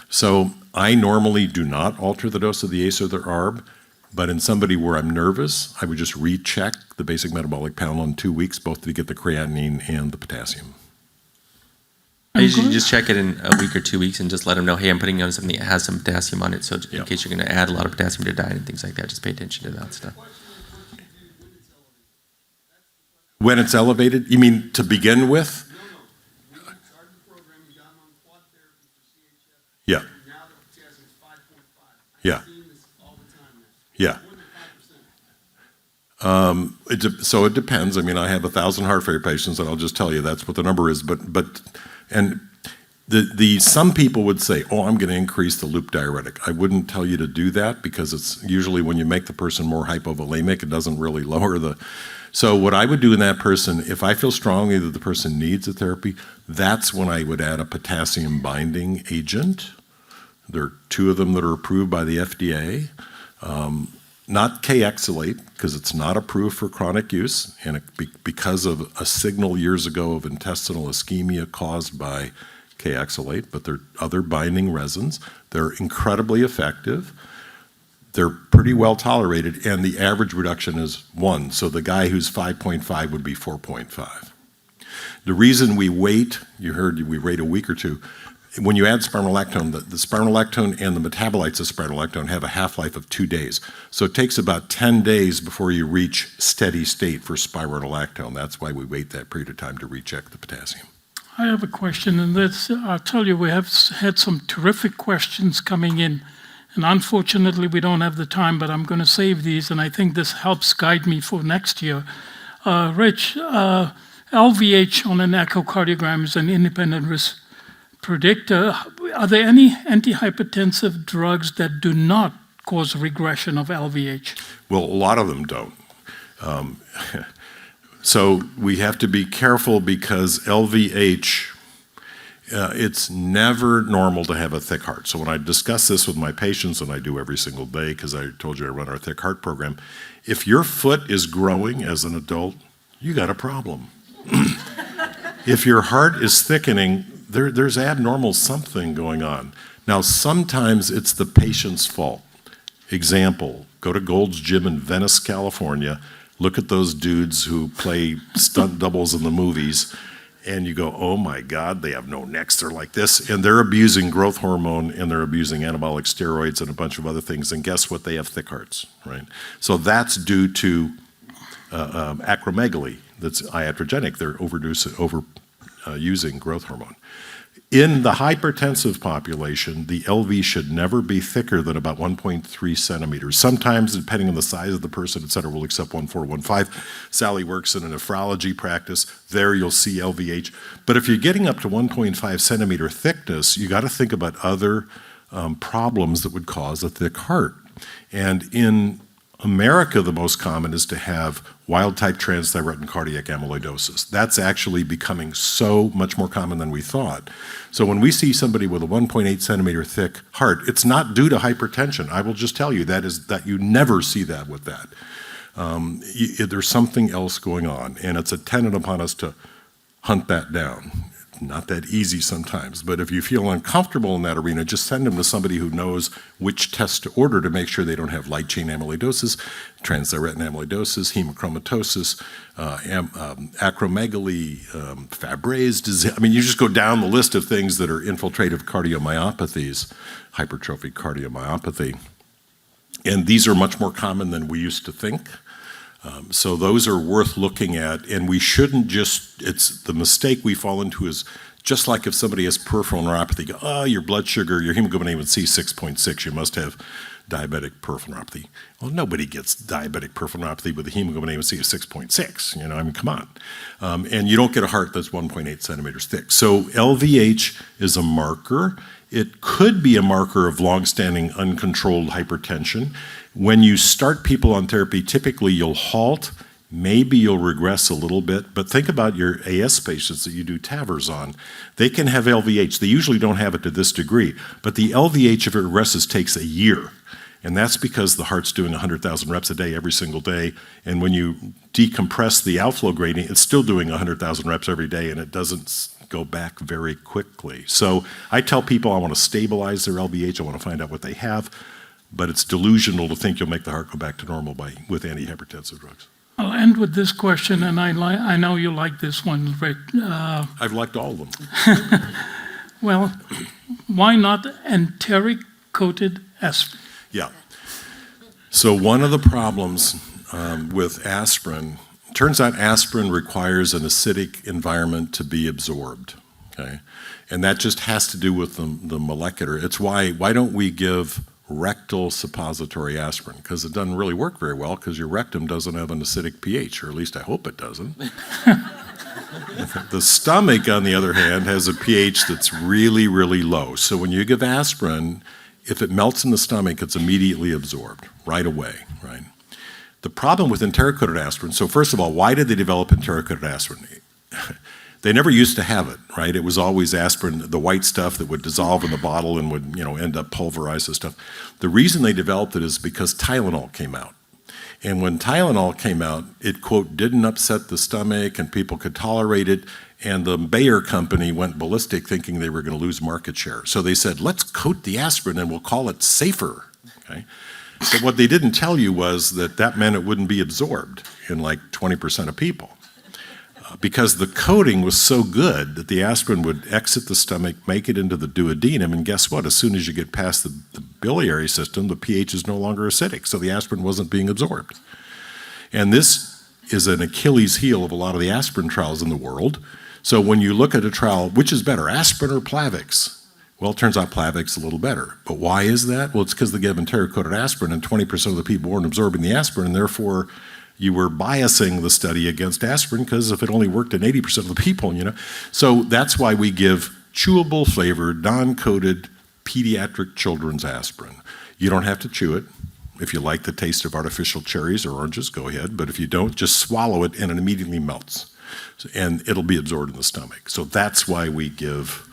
So I normally do not alter the dose of the ACE or the ARB, but in somebody where I'm nervous, I would just recheck the basic metabolic panel in 2 weeks, both to get the creatinine and the potassium.
I usually just check it in a week or 2 weeks and just let them know, hey, I'm putting you on something that has some potassium on it, so in case you're going to add a lot of potassium to your diet and things like that, just pay attention to that stuff.
When it's elevated, you mean to begin with? Yeah.
Seeing this all the time now.
Yeah.
More than 5%.
So it depends. I mean, I have 1,000 heart failure patients, and I'll just tell you that's what the number is. And some people would say, oh, I'm going to increase the loop diuretic. I wouldn't tell you to do that because it's usually when you make the person more hypovolemic, it doesn't really lower the. So what I would do in that person, if I feel strongly that the person needs a therapy, that's when I would add a potassium binding agent. There are 2 of them that are approved by the FDA. Not K-exolate, because it's not approved for chronic use, and because of a signal years ago of intestinal ischemia caused by K-exolate, but there are other binding resins. They're incredibly effective. They're pretty well tolerated, and the average reduction is 1. So the guy who's 5.5 would be 4.5. The reason we wait, you heard we wait a week or 2, when you add spironolactone, the spironolactone and the metabolites of spironolactone have a half-life of 2 days. So it takes about 10 days before you reach steady state for spironolactone. That's why we wait that period of time to recheck the potassium.
I have a question, and I'll tell you, we have had some terrific questions coming in, and unfortunately we don't have the time, but I'm going to save these, and I think this helps guide me for next year. Rich, LVH on an echocardiogram is an independent risk predictor. Are there any antihypertensive drugs that do not cause regression of LVH?
Well, a lot of them don't. So we have to be careful because LVH, it's never normal to have a thick heart. So when I discuss this with my patients, and I do every single day because I told you I run our thick heart program, if your foot is growing as an adult, you got a problem. If your heart is thickening, there's abnormal something going on. Now, sometimes it's the patient's fault. Example, go to Gold's Gym in Venice, California, look at those dudes who play stunt doubles in the movies, and you go, oh my God, they have no necks, they're like this, and they're abusing growth hormone, and they're abusing anabolic steroids and a bunch of other things, and guess what? They have thick hearts, right? So that's due to acromegaly, that's iatrogenic, they're using growth hormone. In the hypertensive population, the LV should never be thicker than about 1.3 centimeters. Sometimes, depending on the size of the person, et cetera, we'll accept 1.4, 1.5. Sally works in a nephrology practice. There you'll see LVH. But if you're getting up to 1.5 centimeter thickness, you got to think about other problems that would cause a thick heart. And in America, the most common is to have wild-type transthyretin cardiac amyloidosis. That's actually becoming so much more common than we thought. So when we see somebody with a 1.8 centimeter thick heart, it's not due to hypertension. I will just tell you that you never see that with that. There's something else going on, and it's attendant upon us to hunt that down. Not that easy sometimes, but if you feel uncomfortable in that arena, just send them to somebody who knows which test to order to make sure they don't have light chain amyloidosis, transthyretin amyloidosis, hemochromatosis, acromegaly, Fabry's disease. I mean, you just go down the list of things that are infiltrative cardiomyopathies, hypertrophic cardiomyopathy. And these are much more common than we used to think. So those are worth looking at, and we shouldn't it's the mistake we fall into is just like if somebody has peripheral neuropathy, go, oh, your blood sugar, your hemoglobin A1C is 6.6, you must have diabetic peripheral neuropathy. Well, nobody gets diabetic peripheral neuropathy with a hemoglobin A1C of 6.6, I mean, come on. And you don't get a heart that's 1.8 centimeters thick. So LVH is a marker. It could be a marker of longstanding uncontrolled hypertension. When you start people on therapy, typically you'll halt, maybe you'll regress a little bit, but think about your AS patients that you do TAVRs on. They can have LVH. They usually don't have it to this degree, but the LVH, if it regresses, takes a year. And that's because the heart's doing 100,000 reps a day every single day, and when you decompress the outflow gradient, it's still doing 100,000 reps every day, and it doesn't go back very quickly. So I tell people I want to stabilize their LVH, I want to find out what they have, but it's delusional to think you'll make the heart go back to normal with antihypertensive drugs.
I'll end with this question, and I know you like this one, Rick.
I've liked all of them.
Well, why not enteric-coated aspirin?
Yeah. So one of the problems with aspirin, turns out aspirin requires an acidic environment to be absorbed, okay? And that just has to do with the molecular. It's why don't we give rectal suppository aspirin, because it doesn't really work very well because your rectum doesn't have an acidic pH, or at least I hope it doesn't. The stomach, on the other hand, has a pH that's really, really low. So when you give aspirin, if it melts in the stomach, it's immediately absorbed right away, right? The problem with enteric-coated aspirin, so first of all, why did they develop enteric-coated aspirin? They never used to have it, right? It was always aspirin, the white stuff that would dissolve in the bottle and would, end up pulverized and stuff. The reason they developed it is because Tylenol came out. And when Tylenol came out, it, quote, didn't upset the stomach and people could tolerate it. And the Bayer company went ballistic thinking they were going to lose market share. So they said, let's coat the aspirin and we'll call it safer, okay? But what they didn't tell you was that meant it wouldn't be absorbed in like 20% of people. Because the coating was so good that the aspirin would exit the stomach, make it into the duodenum, and guess what? As soon as you get past the biliary system, the pH is no longer acidic, so the aspirin wasn't being absorbed. And this is an Achilles heel of a lot of the aspirin trials in the world. So when you look at a trial, which is better, aspirin or Plavix? Well, it turns out Plavix is a little better. But why is that? Well, it's because they gave enteric-coated aspirin, and 20% of the people weren't absorbing the aspirin, and therefore you were biasing the study against aspirin, because if it only worked in 80% of the people, So that's why we give chewable flavored, non-coated pediatric children's aspirin. You don't have to chew it. If you like the taste of artificial cherries or oranges, go ahead. But if you don't, just swallow it and it immediately melts. And it'll be absorbed in the stomach. So that's why we give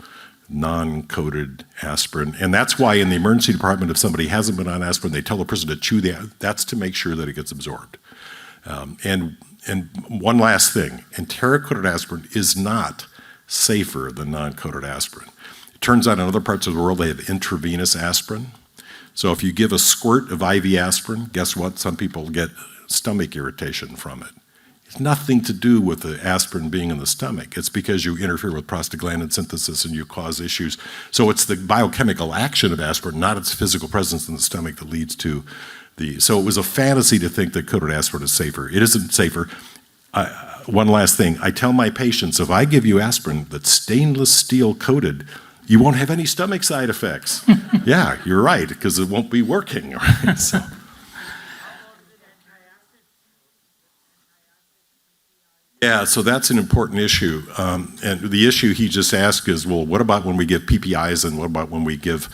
non-coated aspirin. And that's why in the emergency department, if somebody hasn't been on aspirin, they tell the person to chew that's to make sure that it gets absorbed. And one last thing, enteric-coated aspirin is not safer than non-coated aspirin. It turns out in other parts of the world they have intravenous aspirin. So if you give a squirt of IV aspirin, guess what? Some people get stomach irritation from it. It's nothing to do with the aspirin being in the stomach. It's because you interfere with prostaglandin synthesis and you cause issues. So it's the biochemical action of aspirin, not its physical presence in the stomach, that leads to so it was a fantasy to think that coated aspirin is safer. It isn't safer. One last thing. I tell my patients, if I give you aspirin that's stainless steel coated, you won't have any stomach side effects. Yeah, you're right, because it won't be working. Right? So. Yeah, so that's an important issue. And the issue he just asked is, well, what about when we give PPIs, and what about when we give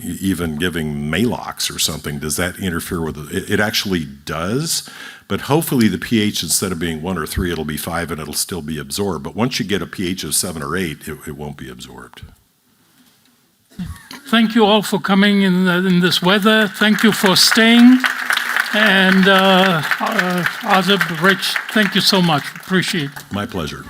even giving Malox or something? Does that interfere with it? It actually does, but hopefully the pH, instead of being 1 or 3, it'll be 5 and it'll still be absorbed. But once you get a pH of 7 or 8, it won't be absorbed.
Thank you all for coming in this weather. Thank you for staying. And Aazib, Rich, thank you so much. Appreciate it.
My pleasure.